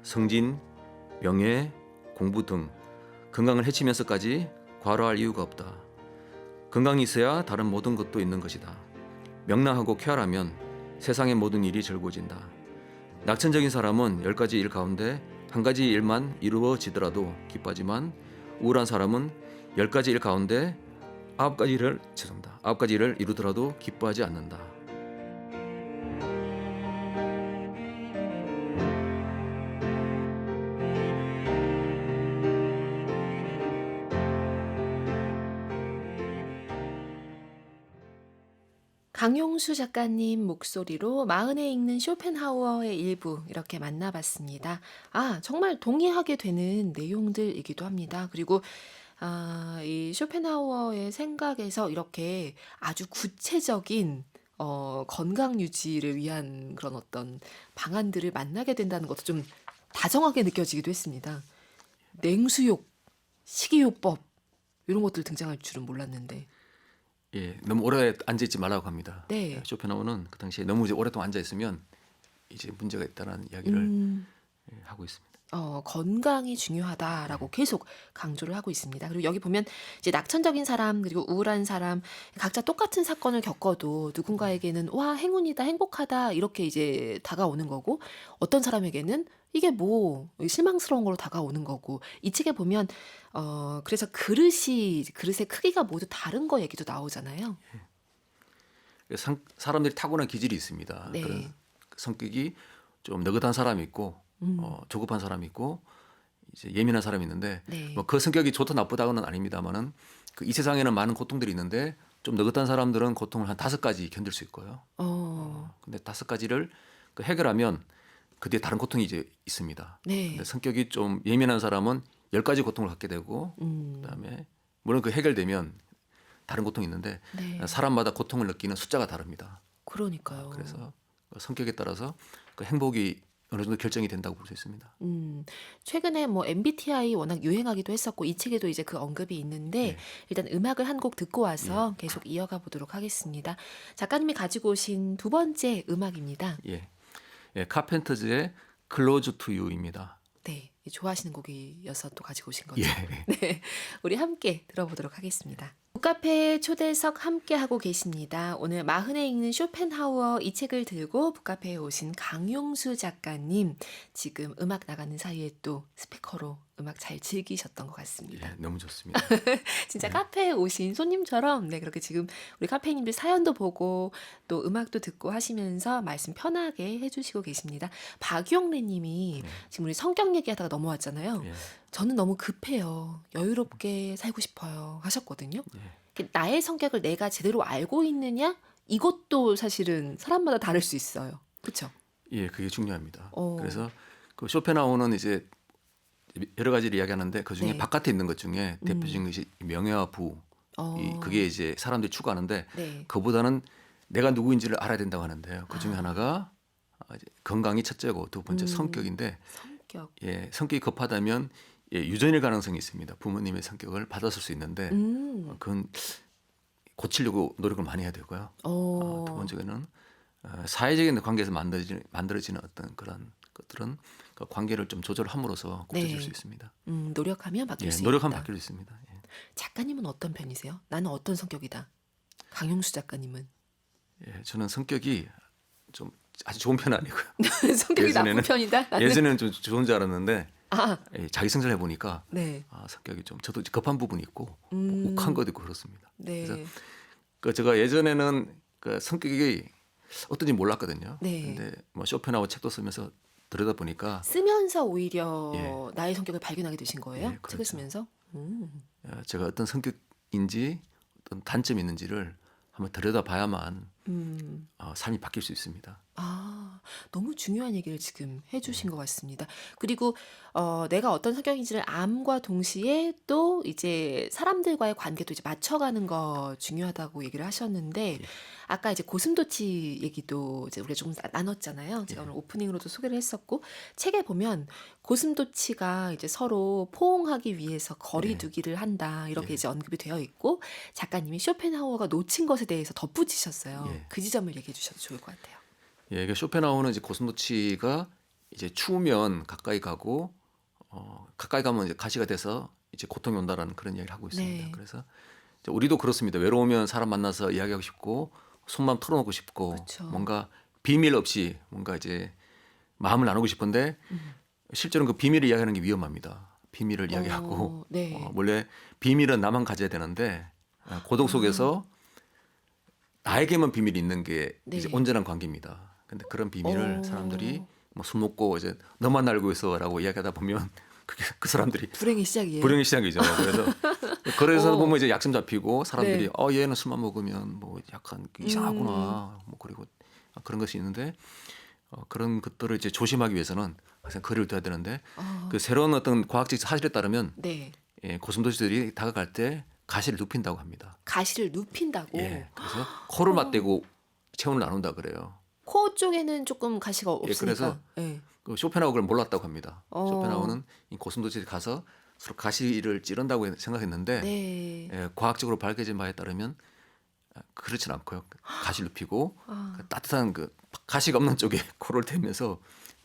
Speaker 2: 성진, 명예, 공부 등 건강을 해치면서까지 과로할 이유가 없다. 건강이 있어야 다른 모든 것도 있는 것이다. 명랑하고 쾌활하면 세상의 모든 일이 즐거워진다. 낙천적인 사람은 10가지 일 가운데 한 가지 일만 이루어지더라도 기뻐하지만 우울한 사람은 10가지 일 가운데 9가지 일을 이루더라도 기뻐하지 않는다.
Speaker 1: 강용수 작가님 목소리로 마흔에 읽는 쇼펜하우어의 일부 이렇게 만나봤습니다. 정말 동의하게 되는 내용들이기도 합니다. 그리고 이 쇼펜하우어의 생각에서 이렇게 아주 구체적인 건강 유지를 위한 그런 어떤 방안들을 만나게 된다는 것도 좀 다정하게 느껴지기도 했습니다. 냉수욕, 식이요법 이런 것들 등장할 줄은 몰랐는데.
Speaker 2: 예, 너무 오래 앉아 있지 말라고 합니다.
Speaker 1: 네.
Speaker 2: 쇼펜하우어는 그 당시에 너무 이제 오랫동안 앉아 있으면 이제 문제가 있다는 이야기를 하고 있습니다.
Speaker 1: 건강이 중요하다라고 계속 강조를 하고 있습니다. 그리고 여기 보면 이제 낙천적인 사람 그리고 우울한 사람 각자 똑같은 사건을 겪어도 누군가에게는 와 행운이다 행복하다 이렇게 이제 다가오는 거고 어떤 사람에게는 이게 뭐 실망스러운 걸로 다가오는 거고 이 책에 보면 그래서 그릇의 크기가 모두 다른 거 얘기도 나오잖아요.
Speaker 2: 사람들이 타고난 기질이 있습니다.
Speaker 1: 네.
Speaker 2: 그런 성격이 좀 너긋한 사람이 있고 조급한 사람이 있고 이제 예민한 사람이 있는데
Speaker 1: 네.
Speaker 2: 뭐 그 성격이 좋다 나쁘다고는 아닙니다만은 그 이 세상에는 많은 고통들이 있는데 좀 느긋한 사람들은 고통을 한 5가지 견딜 수 있고요. 근데 5가지를 그 해결하면 그 뒤에 다른 고통이 이제 있습니다.
Speaker 1: 네.
Speaker 2: 근데 성격이 좀 예민한 사람은 10가지 고통을 갖게 되고 그다음에 물론 그 해결되면 다른 고통이 있는데
Speaker 1: 네.
Speaker 2: 사람마다 고통을 느끼는 숫자가 다릅니다.
Speaker 1: 그러니까요.
Speaker 2: 그래서 그 성격에 따라서 그 행복이 어느 정도 결정이 된다고 볼 수 있습니다.
Speaker 1: 최근에 뭐 MBTI 워낙 유행하기도 했었고 이 책에도 이제 그 언급이 있는데
Speaker 2: 예.
Speaker 1: 일단 음악을 한 곡 듣고 와서 계속 이어가 보도록 하겠습니다. 작가님이 가지고 오신 두 번째 음악입니다.
Speaker 2: 예. 예, 카펜터즈의 Close to You입니다.
Speaker 1: 네, 좋아하시는 곡이어서 또 가지고 오신 거죠.
Speaker 2: 예.
Speaker 1: 네, 우리 함께 들어보도록 하겠습니다. 북카페 초대석 함께 하고 계십니다. 오늘 마흔에 읽는 쇼펜하우어 이 책을 들고 북카페에 오신 강용수 작가님, 지금 음악 나가는 사이에 또 스피커로 음악 잘 즐기셨던 것 같습니다.
Speaker 2: 예, 너무 좋습니다.
Speaker 1: 진짜 카페에 오신 손님처럼 네, 그렇게 지금 우리 카페님들 사연도 보고 또 음악도 듣고 하시면서 말씀 편하게 해주시고 계십니다. 박용래 님이 지금 우리 성격 얘기하다가 넘어왔잖아요.
Speaker 2: 예.
Speaker 1: 저는 너무 급해요. 여유롭게 살고 싶어요. 하셨거든요.
Speaker 2: 예.
Speaker 1: 나의 성격을 내가 제대로 알고 있느냐? 이것도 사실은 사람마다 다를 수 있어요. 그렇죠?
Speaker 2: 예, 그게 중요합니다.
Speaker 1: 어.
Speaker 2: 그래서 그 쇼펜하우어는 이제 여러 가지를 이야기하는데 그 중에
Speaker 1: 네.
Speaker 2: 바깥에 있는 것 중에 대표적인 것이 명예와 부. 그게 이제 사람들이 추구하는데
Speaker 1: 네.
Speaker 2: 그보다는 내가 누구인지를 알아야 된다고 하는데요. 그 중에 하나가 이제 건강이 첫째고 두 번째 성격인데
Speaker 1: 성격.
Speaker 2: 예, 성격이 급하다면 예, 유전일 가능성이 있습니다. 부모님의 성격을 받았을 수 있는데 그건 고치려고 노력을 많이 해야 되고요. 두 번째는 사회적인 관계에서 만들어지는 어떤 그런 것들은 그 관계를 좀 조절함으로써 고쳐질
Speaker 1: 네.
Speaker 2: 수 있습니다.
Speaker 1: 노력하면 바뀔
Speaker 2: 예,
Speaker 1: 수
Speaker 2: 노력하면
Speaker 1: 있다.
Speaker 2: 바뀔 수 있습니다. 예.
Speaker 1: 작가님은 어떤 편이세요? 나는 어떤 성격이다. 강용수 작가님은
Speaker 2: 예, 저는 성격이 좀 아주 좋은 편은 아니고요.
Speaker 1: 성격이 나쁜
Speaker 2: 예전에는-
Speaker 1: 편이다. 나는.
Speaker 2: 예전에는 좀 좋은 줄 알았는데
Speaker 1: 아,
Speaker 2: 예, 자기 성찰해 보니까
Speaker 1: 네.
Speaker 2: 성격이 좀 저도 급한 부분이 있고
Speaker 1: 음.
Speaker 2: 욱한 것도 있고 그렇습니다.
Speaker 1: 네.
Speaker 2: 그래서 그 제가 예전에는 그 성격이 어떤지 몰랐거든요.
Speaker 1: 네.
Speaker 2: 근데 뭐 쇼펜하우어 책도 쓰면서 들여다 보니까
Speaker 1: 쓰면서 오히려
Speaker 2: 예.
Speaker 1: 나의 성격을 발견하게 되신 거예요?
Speaker 2: 예, 그렇죠.
Speaker 1: 책을 쓰면서?
Speaker 2: 제가 어떤 성격인지 어떤 단점이 있는지를 한번 들여다봐야만 삶이 바뀔 수 있습니다.
Speaker 1: 아, 너무 중요한 얘기를 지금 해주신 것 같습니다. 그리고 내가 어떤 성격인지를 암과 동시에 또 이제 사람들과의 관계도 이제 맞춰가는 거 중요하다고 얘기를 하셨는데 아까 이제 고슴도치 얘기도 이제 우리가 조금 나눴잖아요. 제가 오늘 오프닝으로도 소개를 했었고 책에 보면 고슴도치가 이제 서로 포옹하기 위해서 거리두기를 한다 이렇게 이제 언급이 되어 있고 작가님이 쇼펜하우어가 놓친 것에 대해서 덧붙이셨어요.
Speaker 2: 예.
Speaker 1: 그 지점을 얘기해 주셔도 좋을 것 같아요.
Speaker 2: 예, 이게 쇼펜하우어는 이제 고슴도치가 이제 추우면 가까이 가고 가까이 가면 이제 가시가 돼서 이제 고통이 온다라는 그런 이야기를 하고 있습니다.
Speaker 1: 네.
Speaker 2: 그래서 이제 우리도 그렇습니다. 외로우면 사람 만나서 이야기하고 싶고 속마음 털어놓고 싶고
Speaker 1: 그렇죠.
Speaker 2: 뭔가 비밀 없이 뭔가 이제 마음을 나누고 싶은데 실제로는 그 비밀을 이야기하는 게 위험합니다. 비밀을 이야기하고
Speaker 1: 네.
Speaker 2: 원래 비밀은 나만 가져야 되는데 고독 속에서 나에게만 비밀이 있는 게 이제
Speaker 1: 네.
Speaker 2: 온전한 관계입니다. 근데 그런 비밀을
Speaker 1: 오.
Speaker 2: 사람들이 뭐 술 먹고 이제 너만 알고 있어라고 이야기하다 보면 그게 그 사람들이
Speaker 1: 불행의 시작이에요.
Speaker 2: 불행의 시작이죠. 그래서
Speaker 1: 오.
Speaker 2: 보면 이제 약점 잡히고 사람들이
Speaker 1: 네.
Speaker 2: 얘는 술만 먹으면 뭐 약간 이상하구나 뭐 그리고 그런 것이 있는데 그런 것들을 이제 조심하기 위해서는 항상 거리를 둬야 되는데 그 새로운 어떤 과학적 사실에 따르면
Speaker 1: 네.
Speaker 2: 예, 고슴도치들이 다가갈 때 가시를 눕힌다고 합니다.
Speaker 1: 가시를 눕힌다고.
Speaker 2: 예, 그래서 코를 맞대고 체온을 나눈다 그래요.
Speaker 1: 코 쪽에는 조금 가시가 없으니까.
Speaker 2: 그래서
Speaker 1: 예.
Speaker 2: 그 쇼펜하우어가 그걸 몰랐다고 합니다.
Speaker 1: 어.
Speaker 2: 쇼펜하우어는 이 고슴도치들이 가서 서로 가시를 찌른다고 생각했는데
Speaker 1: 네.
Speaker 2: 예, 과학적으로 밝혀진 바에 따르면 그렇진 않고요. 가시를 눕히고 그 따뜻한 그 가시가 없는 쪽에 코를 대면서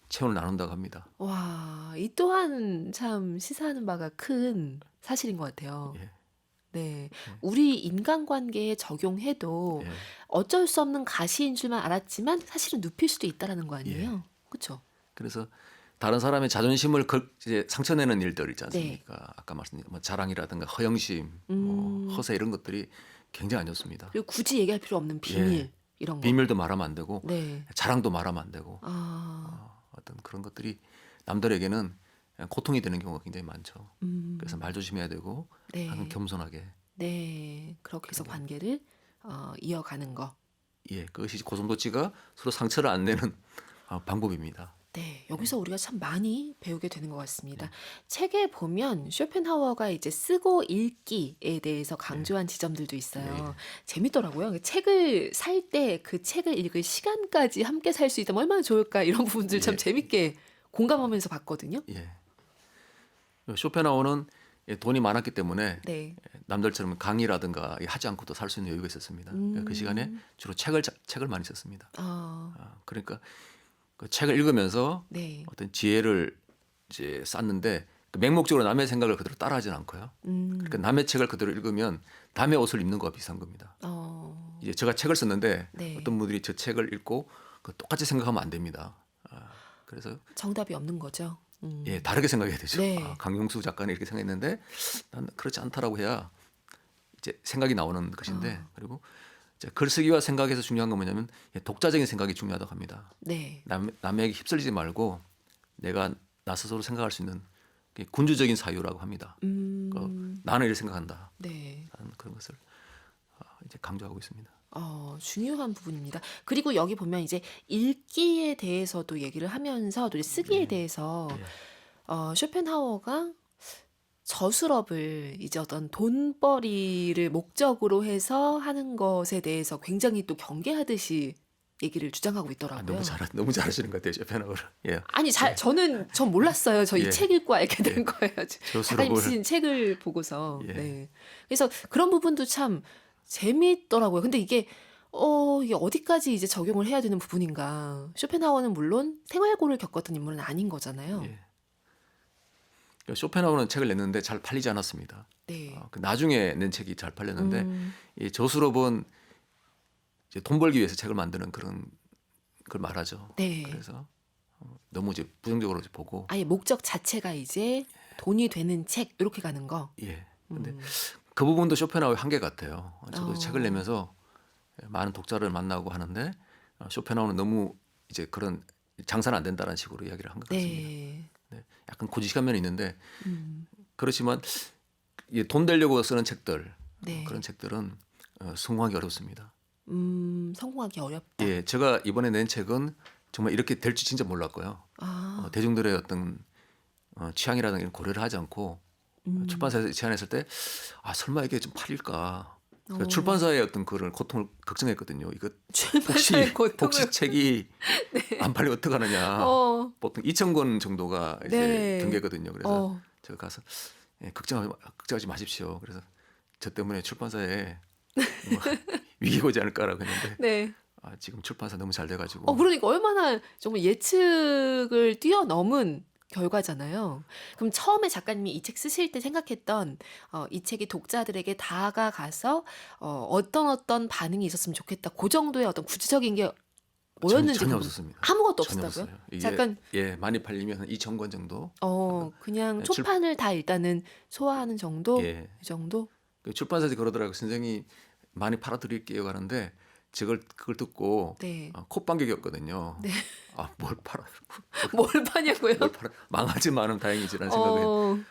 Speaker 2: 체온을 나눈다고 합니다.
Speaker 1: 와, 이 또한 참 시사하는 바가 큰 사실인 것 같아요.
Speaker 2: 예,
Speaker 1: 네. 우리 인간관계에 적용해도
Speaker 2: 예.
Speaker 1: 어쩔 수 없는 가시인 줄만 알았지만 사실은 눕힐 수도 있다라는 거 아니에요? 그렇죠?
Speaker 2: 그래서 다른 사람의 자존심을 이제 상처내는 일들 있지
Speaker 1: 네.
Speaker 2: 않습니까? 아까 말씀드린 뭐 자랑이라든가 허영심, 뭐 허세 이런 것들이 굉장히 안 좋습니다.
Speaker 1: 그리고 굳이 얘기할 필요 없는 비밀
Speaker 2: 예.
Speaker 1: 이런 거.
Speaker 2: 비밀도 말하면 안 되고
Speaker 1: 네.
Speaker 2: 자랑도 말하면 안 되고 어떤 그런 것들이 남들에게는 고통이 되는 경우가 굉장히 많죠. 그래서 말 조심해야 되고
Speaker 1: 네.
Speaker 2: 항상 겸손하게
Speaker 1: 네. 그렇게 해서 관계를 이어가는 거.
Speaker 2: 예, 그것이 고슴도치가 서로 상처를 안 내는 방법입니다.
Speaker 1: 네, 여기서 우리가 참 많이 배우게 되는 것 같습니다.
Speaker 2: 예.
Speaker 1: 책에 보면 쇼펜하우어가 이제 쓰고 읽기에 대해서
Speaker 2: 예.
Speaker 1: 강조한 지점들도 있어요.
Speaker 2: 예.
Speaker 1: 재밌더라고요. 책을 살 때 그 책을 읽을 시간까지 함께 살 수 있다면 얼마나 좋을까 이런 부분들 참
Speaker 2: 예.
Speaker 1: 재밌게 공감하면서 봤거든요.
Speaker 2: 예. 쇼펜하우어는 돈이 많았기 때문에
Speaker 1: 네.
Speaker 2: 남들처럼 강의라든가 하지 않고도 살 수 있는 여유가 있었습니다. 그 시간에 주로 책을 많이 썼습니다. 그러니까 그 책을 읽으면서
Speaker 1: 네.
Speaker 2: 어떤 지혜를 이제 쌓는데 그 맹목적으로 남의 생각을 그대로 따라하지는 않고요. 그러니까 남의 책을 그대로 읽으면 남의 옷을 입는 거와 비슷한 겁니다. 이제 제가 책을 썼는데
Speaker 1: 네.
Speaker 2: 어떤 분들이 저 책을 읽고 그 똑같이 생각하면 안 됩니다. 그래서
Speaker 1: 정답이 없는 거죠.
Speaker 2: 예, 다르게 생각해야 되죠.
Speaker 1: 네.
Speaker 2: 강용수 작가는 이렇게 생각했는데 난 그렇지 않다라고 해야 이제 생각이 나오는 것인데 그리고 이제 글쓰기와 생각에서 중요한 건 뭐냐면 독자적인 생각이 중요하다고 합니다.
Speaker 1: 네.
Speaker 2: 남에게 휩쓸리지 말고 내가 나 스스로 생각할 수 있는 군주적인 사유라고 합니다. 나는 이렇게 생각한다.
Speaker 1: 네.
Speaker 2: 라는 그런 것을 이제 강조하고 있습니다.
Speaker 1: 중요한 부분입니다. 그리고 여기 보면 이제 읽기에 대해서도 얘기를 하면서 또 이제 쓰기에 대해서 쇼펜하우어가 저술업을 이제 어떤 돈벌이를 목적으로 해서 하는 것에 대해서 굉장히 또 경계하듯이 얘기를 주장하고 있더라고요.
Speaker 2: 너무 잘하시는 것 같아요, 쇼펜하우어를. 예.
Speaker 1: 아니, 전 몰랐어요. 저 이
Speaker 2: 예.
Speaker 1: 책 읽고 알게 된 거예요. 작가님
Speaker 2: 저술업을
Speaker 1: 쓰신 책을 보고서.
Speaker 2: 예.
Speaker 1: 네. 그래서 그런 부분도 참 재밌더라고요. 근데 이게 어디까지 이제 적용을 해야 되는 부분인가. 쇼펜하우어는 물론 생활고를 겪었던 인물은 아닌 거잖아요.
Speaker 2: 예. 쇼펜하우어는 책을 냈는데 잘 팔리지 않았습니다.
Speaker 1: 네.
Speaker 2: 나중에 낸 책이 잘 팔렸는데 이 저술업은 이제 돈 벌기 위해서 책을 만드는 그런 걸 말하죠.
Speaker 1: 네.
Speaker 2: 그래서 너무 이제 부정적으로 이제 보고
Speaker 1: 아예 목적 자체가 이제 돈이 되는 책 이렇게 가는 거.
Speaker 2: 예. 근데 그 부분도 쇼펜하우어의 한계 같아요. 저도
Speaker 1: 어.
Speaker 2: 책을 내면서 많은 독자를 만나고 하는데 쇼펜하우어는 너무 이제 그런 장사는 안 된다는 식으로 이야기를 한 것 같습니다.
Speaker 1: 네.
Speaker 2: 네. 약간 고지식한 면이 있는데 그렇지만 돈 되려고 쓰는 책들
Speaker 1: 네.
Speaker 2: 그런 책들은 성공하기 어렵습니다.
Speaker 1: 성공하기 어렵다.
Speaker 2: 예, 제가 이번에 낸 책은 정말 이렇게 될 줄 진짜 몰랐고요. 대중들의 어떤 취향이라든가 이런 고려를 하지 않고 출판사에서 제안했을 때 설마 이게 좀 팔릴까? 그러니까 출판사의 어떤 그런 고통을 걱정했거든요. 이거
Speaker 1: 출판사의 고통을.
Speaker 2: 혹시 책이 안 팔리면 어떡하느냐. 보통 2,000권 정도가 이제
Speaker 1: 네.
Speaker 2: 등계거든요. 그래서 제가 가서 걱정하지 마십시오. 그래서 저 때문에 출판사에 뭐 위기가 오지 않을까라고 했는데
Speaker 1: 네.
Speaker 2: 지금 출판사 너무 잘 돼가지고
Speaker 1: 그러니까 얼마나 정말 예측을 뛰어넘은 결과잖아요. 그럼 처음에 작가님이 이 책 쓰실 때 생각했던 이 책이 독자들에게 다가가서 어떤 반응이 있었으면 좋겠다. 그 정도의 어떤 구체적인 게 뭐였는지
Speaker 2: 전혀 없었습니다.
Speaker 1: 아무것도
Speaker 2: 전혀
Speaker 1: 없었다고요?
Speaker 2: 없어요. 이게
Speaker 1: 잠깐
Speaker 2: 많이 팔리면 한 2,000권 정도.
Speaker 1: 그냥
Speaker 2: 네,
Speaker 1: 초판을 다 일단은 소화하는 정도?
Speaker 2: 예.
Speaker 1: 이 정도?
Speaker 2: 그 출판사에서 그러더라고요. 선생님 많이 팔아드릴게요 하는데 그걸 듣고
Speaker 1: 네.
Speaker 2: 콧방귀였거든요.
Speaker 1: 네.
Speaker 2: 뭘 팔아?
Speaker 1: 뭘 파냐고요?
Speaker 2: 뭘 팔아? 망하지만은 다행이지라는 생각에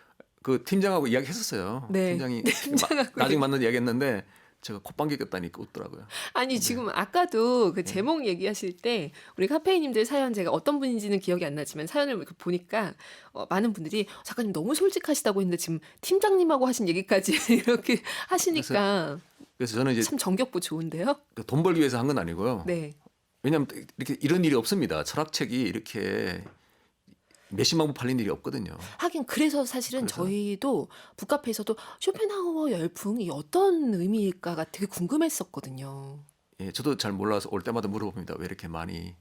Speaker 2: 그 팀장하고 이야기했었어요.
Speaker 1: 네.
Speaker 2: 팀장이
Speaker 1: 팀장하고
Speaker 2: 나중에 만나서 이야기했는데 제가 콧방귀 꼈다니까 웃더라고요.
Speaker 1: 아니 지금 아까도 그 제목 얘기하실 때 우리 카페이님들 사연 제가 어떤 분인지는 기억이 안 나지만 사연을 이렇게 보니까 많은 분들이 작가님 너무 솔직하시다고 했는데 지금 팀장님하고 하신 얘기까지 이렇게 하시니까
Speaker 2: 그래서 저는 이제
Speaker 1: 참 정겹고 좋은데요.
Speaker 2: 돈 벌기 위해서 한 건 아니고요.
Speaker 1: 네.
Speaker 2: 왜냐하면 이렇게 이런 일이 없습니다. 철학책이 이렇게 몇십만 부 팔린 일이 없거든요.
Speaker 1: 하긴 그래서 사실은 저희도 북카페에서도 쇼펜하우어 열풍이 어떤 의미일까가 되게 궁금했었거든요.
Speaker 2: 예, 저도 잘 몰라서 올 때마다 물어봅니다. 왜 이렇게 많이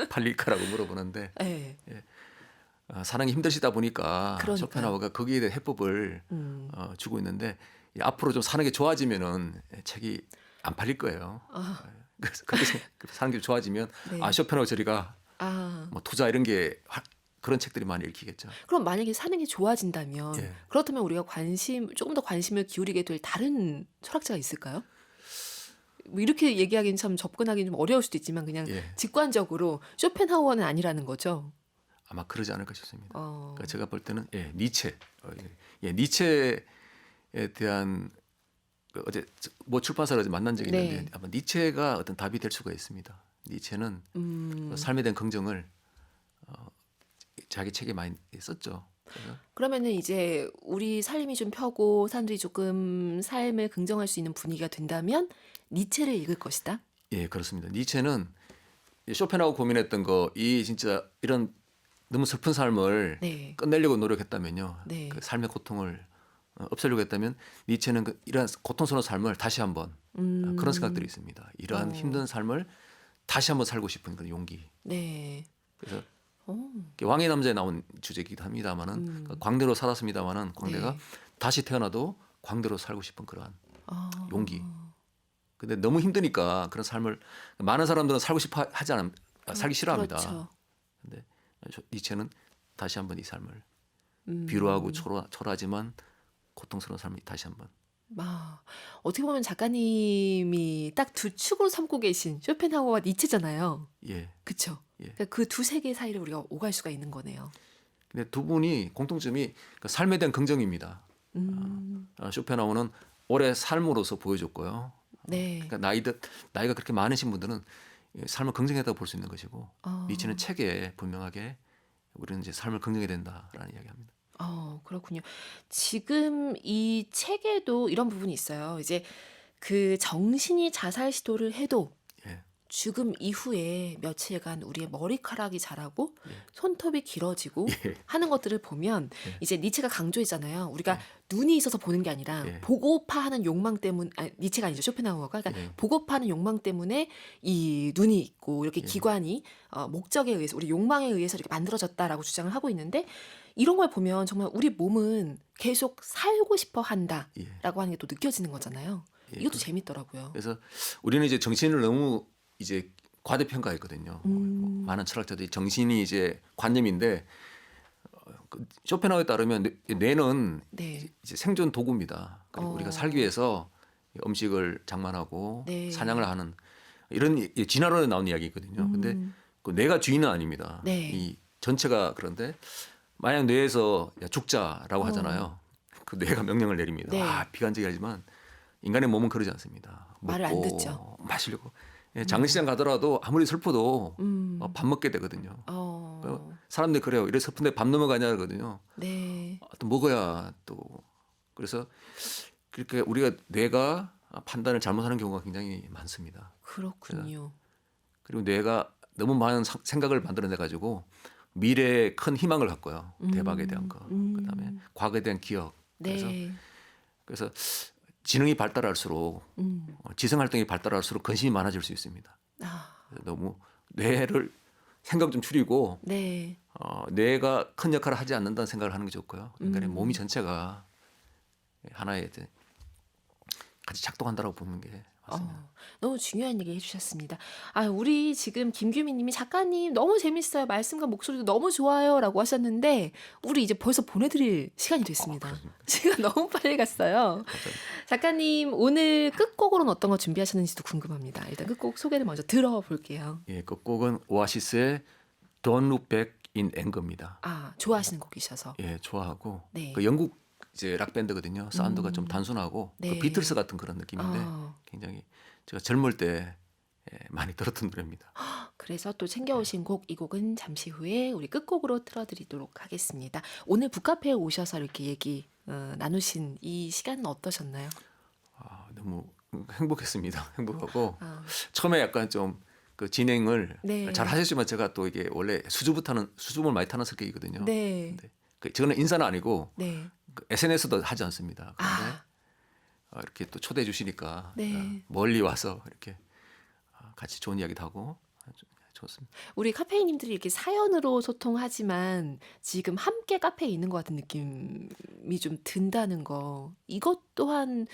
Speaker 2: 팔릴까라고 물어보는데
Speaker 1: 네.
Speaker 2: 사랑이 힘드시다 보니까
Speaker 1: 그러니까요.
Speaker 2: 쇼펜하우어가 거기에 대한 해법을 주고 있는데 앞으로 좀 사는 게 좋아지면은 책이 안 팔릴 거예요. 그래서 그렇게 사는 게 좋아지면
Speaker 1: 네.
Speaker 2: 쇼펜하우어 저리가 뭐 투자 이런 게 그런 책들이 많이 읽히겠죠.
Speaker 1: 그럼 만약에 사는 게 좋아진다면
Speaker 2: 예.
Speaker 1: 그렇다면 우리가 조금 더 관심을 기울이게 될 다른 철학자가 있을까요? 뭐 이렇게 얘기하기는 참 접근하기는 좀 어려울 수도 있지만 그냥
Speaker 2: 예.
Speaker 1: 직관적으로 쇼펜하우어는 아니라는 거죠.
Speaker 2: 아마 그러지 않을까 싶습니다.
Speaker 1: 어.
Speaker 2: 그러니까 제가 볼 때는 니체, 니체에 대한 어제 뭐 출판사를 어제 만난 적이 있는데
Speaker 1: 네.
Speaker 2: 아마 니체가 어떤 답이 될 수가 있습니다. 니체는 삶에 대한 긍정을 어, 자기 책에 많이 썼죠. 그래서
Speaker 1: 그러면은 이제 우리 삶이 좀 펴고 사람들이 조금 삶을 긍정할 수 있는 분위기가 된다면 니체를 읽을 것이다.
Speaker 2: 예, 그렇습니다. 니체는 쇼펜하고 고민했던 거, 이 진짜 이런 너무 슬픈 삶을
Speaker 1: 네.
Speaker 2: 끝내려고 노력했다면요,
Speaker 1: 네.
Speaker 2: 그 삶의 고통을 없애려고 했다면 니체는 이러한 고통스러운 삶을 다시 한번 그런 생각들이 있습니다. 이러한 힘든 삶을 다시 한번 살고 싶은 그런 용기.
Speaker 1: 네.
Speaker 2: 그래서
Speaker 1: 어.
Speaker 2: 왕의 남자에 나온 주제이기도 합니다만은 광대로 살았습니다만은 광대가
Speaker 1: 네.
Speaker 2: 다시 태어나도 광대로 살고 싶은 그러한
Speaker 1: 아.
Speaker 2: 용기. 근데 너무 힘드니까 그런 삶을 많은 사람들은 살고 싶어 하지 않 살기 싫어합니다.
Speaker 1: 그렇죠.
Speaker 2: 근데 니체는 다시 한번 이 삶을
Speaker 1: 음.
Speaker 2: 비루하고 초라하지만 고통스러운 삶을 다시 한번.
Speaker 1: 아, 어떻게 보면 작가님이 딱 두 축으로 삼고 계신 쇼펜하우어와 니체잖아요.
Speaker 2: 예.
Speaker 1: 그쵸?
Speaker 2: 예.
Speaker 1: 그러니까 그 두 세계 사이를 우리가 오갈 수가 있는 거네요.
Speaker 2: 근데 두 분이 공통점이 그 삶에 대한 긍정입니다. 쇼펜하우어는 오래 삶으로서 보여줬고요.
Speaker 1: 네.
Speaker 2: 그러니까 나이가 그렇게 많으신 분들은 삶을 긍정했다고 볼 수 있는 것이고 니체는 책에 분명하게 우리는 이제 삶을 긍정해야 된다라는 이야기합니다.
Speaker 1: 그렇군요. 지금 이 책에도 이런 부분이 있어요. 이제 그 정신이 자살 시도를 해도
Speaker 2: 예.
Speaker 1: 죽음 이후에 며칠간 우리의 머리카락이 자라고
Speaker 2: 예.
Speaker 1: 손톱이 길어지고
Speaker 2: 예.
Speaker 1: 하는 것들을 보면
Speaker 2: 예.
Speaker 1: 이제 니체가 강조했잖아요. 우리가
Speaker 2: 예.
Speaker 1: 눈이 있어서 보는 게 아니라
Speaker 2: 예.
Speaker 1: 보고파하는 욕망 때문, 니체가 아니죠. 쇼펜하우어가. 그러니까
Speaker 2: 예.
Speaker 1: 보고파하는 욕망 때문에 이 눈이 있고 이렇게
Speaker 2: 예.
Speaker 1: 기관이 목적에 의해서 우리 욕망에 의해서 이렇게 만들어졌다라고 주장을 하고 있는데 이런 걸 보면 정말 우리 몸은 계속 살고 싶어 한다라고
Speaker 2: 예.
Speaker 1: 하는 게 또 느껴지는 거잖아요.
Speaker 2: 예.
Speaker 1: 이것도 재밌더라고요.
Speaker 2: 그래서 우리는 이제 정신을 너무 이제 과대평가했거든요. 많은 철학자들이 정신이 이제 관념인데 쇼펜하우어에 따르면 뇌는
Speaker 1: 네.
Speaker 2: 이제 생존 도구입니다. 그리고
Speaker 1: 어.
Speaker 2: 우리가 살기 위해서 음식을 장만하고
Speaker 1: 네.
Speaker 2: 사냥을 하는 이런 진화론에 나온 이야기거든요. 근데 그 뇌가 주인은 아닙니다.
Speaker 1: 네.
Speaker 2: 이 전체가 그런데 만약 뇌에서 야, 죽자라고 하잖아요. 그 뇌가 명령을 내립니다.
Speaker 1: 네.
Speaker 2: 비관적이지만 인간의 몸은 그러지 않습니다.
Speaker 1: 말을 안
Speaker 2: 먹고
Speaker 1: 듣죠.
Speaker 2: 마시려고 장시장 가더라도 아무리 슬퍼도 밥 먹게 되거든요.
Speaker 1: 어.
Speaker 2: 사람들이 그래요. 이래 슬픈데 밥 넘어가냐 그러거든요.
Speaker 1: 네.
Speaker 2: 또 먹어야 또 그래서 그렇게 우리가 뇌가 판단을 잘못하는 경우가 굉장히 많습니다.
Speaker 1: 그렇군요.
Speaker 2: 그리고 뇌가 너무 많은 생각을 만들어내 가지고 미래에 큰 희망을 갖고요. 대박에 대한 거. 그다음에 과거에 대한 기억.
Speaker 1: 네.
Speaker 2: 그래서 지능이 발달할수록 지성 활동이 발달할수록 근심이 많아질 수 있습니다.
Speaker 1: 아.
Speaker 2: 그래서 너무 뇌를 생각 좀 줄이고
Speaker 1: 네.
Speaker 2: 뇌가 큰 역할을 하지 않는다는 생각을 하는 게 좋고요. 인간의 몸이 전체가 하나의 이제 같이 작동한다고 보는 게 맞습니다.
Speaker 1: 너무 중요한 얘기 해주셨습니다. 우리 지금 김규민 님이 작가님 너무 재밌어요. 말씀과 목소리도 너무 좋아요. 라고 하셨는데, 우리 이제 벌써 보내드릴 시간이 됐습니다. 시간 너무 빨리 갔어요. 작가님, 오늘 끝곡으로는 어떤 거 준비하셨는지도 궁금합니다. 일단 끝곡 소개를 먼저 들어볼게요.
Speaker 2: 예, 그 곡은 오아시스의 Don't Look Back in Anger입니다.
Speaker 1: 좋아하시는 곡이셔서.
Speaker 2: 예, 좋아하고
Speaker 1: 네.
Speaker 2: 그 영국 이제 락 밴드거든요. 사운드가 좀 단순하고
Speaker 1: 네.
Speaker 2: 그 비틀스 같은 그런 느낌인데 굉장히 제가 젊을 때 많이 들었던 노래입니다.
Speaker 1: 그래서 또 챙겨오신 곡, 이 곡은 잠시 후에 우리 끝곡으로 틀어드리도록 하겠습니다. 오늘 북카페에 오셔서 이렇게 얘기 나누신 이 시간은 어떠셨나요?
Speaker 2: 너무 행복했습니다. 행복하고
Speaker 1: 아.
Speaker 2: 처음에 약간 좀 그 진행을
Speaker 1: 네.
Speaker 2: 잘 하셨지만 제가 또 이게 원래 수줍음을 많이 타는 성격이거든요.
Speaker 1: 네.
Speaker 2: 근데 저는 인사는 아니고
Speaker 1: 네.
Speaker 2: SNS도 하지 않습니다. 그런데 이렇게 또 초대해 주시니까
Speaker 1: 네.
Speaker 2: 멀리 와서 이렇게 같이 좋은 이야기도 하고 좋습니다.
Speaker 1: 우리 카페이님들이 이렇게 사연으로 소통하지만 지금 함께 카페에 있는 것 같은 느낌이 좀 든다는 거. 이것 또한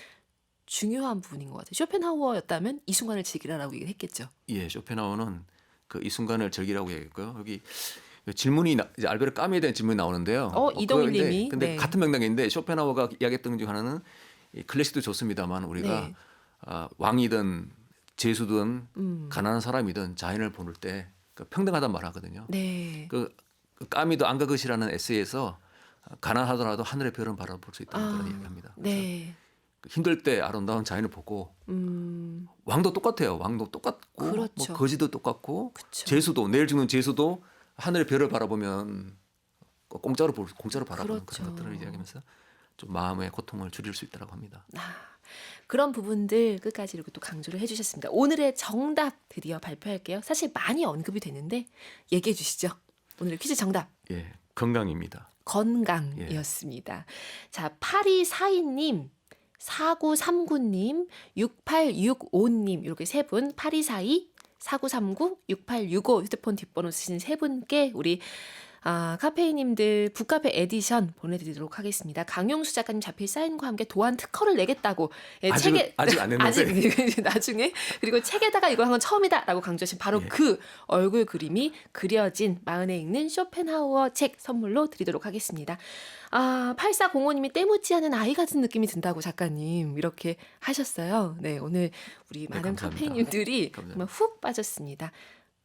Speaker 1: 중요한 부분인 것 같아요. 쇼펜하우어였다면 이 순간을 즐기라라고 얘기를 했겠죠.
Speaker 2: 예, 쇼펜하우어는 그 이 순간을 즐기라고 얘기했고요. 여기 질문이 이제 알베르 까미에 대한 질문이 나오는데요.
Speaker 1: 이동일 님이.
Speaker 2: 근데
Speaker 1: 네.
Speaker 2: 같은 맥락인데 쇼펜하우어가 이야기했던 것 중 하나는 이 클래식도 좋습니다만 우리가
Speaker 1: 네.
Speaker 2: 왕이든 제수든 가난한 사람이든 자연을 보는 때 평등하단 말 하거든요.
Speaker 1: 네.
Speaker 2: 그 까미도 안가것이라는 에세이에서 가난하더라도 하늘의 별은 바라볼 수 있다는 그런 이야기합니다. 그래서
Speaker 1: 네.
Speaker 2: 힘들 때 아름다운 자연을 보고 왕도 똑같아요. 왕도 똑같고
Speaker 1: 그렇죠.
Speaker 2: 뭐 거지도 똑같고
Speaker 1: 그쵸.
Speaker 2: 제수도 내일 죽는 제수도 하늘의 별을 바라보면 공짜로 바라보는
Speaker 1: 그렇죠.
Speaker 2: 그런 것들을 이야기하면서 좀 마음의 고통을 줄일 수 있다고 합니다.
Speaker 1: 그런 부분들 끝까지 이렇게 또 강조를 해주셨습니다. 오늘의 정답 드디어 발표할게요. 사실 많이 언급이 되는데 얘기해 주시죠. 오늘의 퀴즈 정답.
Speaker 2: 예, 건강입니다.
Speaker 1: 건강이었습니다. 자, 8242님, 4939님, 6865님 이렇게 세 분, 8242, 4939, 6865 휴대폰 뒷번호 쓰신 세 분께 우리 카페이님들 북카페 에디션 보내드리도록 하겠습니다. 강용수 작가님 자필 사인과 함께 도안 특허를 내겠다고 책에
Speaker 2: 아직 안 했는데
Speaker 1: 아직 나중에 그리고 책에다가 이걸 한 건 처음이다라고 강조하신 바로
Speaker 2: 예.
Speaker 1: 그 얼굴 그림이 그려진 마흔에 읽는 쇼펜하우어 책 선물로 드리도록 하겠습니다. 8405님이 때묻지 않은 아이 같은 느낌이 든다고 작가님 이렇게 하셨어요. 네, 오늘 우리 많은
Speaker 2: 감사합니다.
Speaker 1: 카페이님들이
Speaker 2: 감사합니다.
Speaker 1: 정말 훅 빠졌습니다.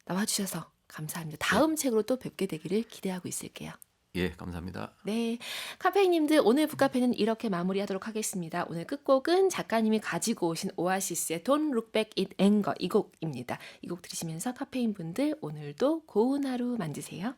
Speaker 1: 나와주셔서 감사합니다. 다음 책으로 또 뵙게 되기를 기대하고 있을게요.
Speaker 2: 예, 감사합니다.
Speaker 1: 네, 카페이님들 오늘 북카페는 이렇게 마무리하도록 하겠습니다. 오늘 끝곡은 작가님이 가지고 오신 오아시스의 Don't Look Back in Anger 이 곡입니다. 이 곡 들으시면서 카페인 분들 오늘도 고운 하루 만드세요.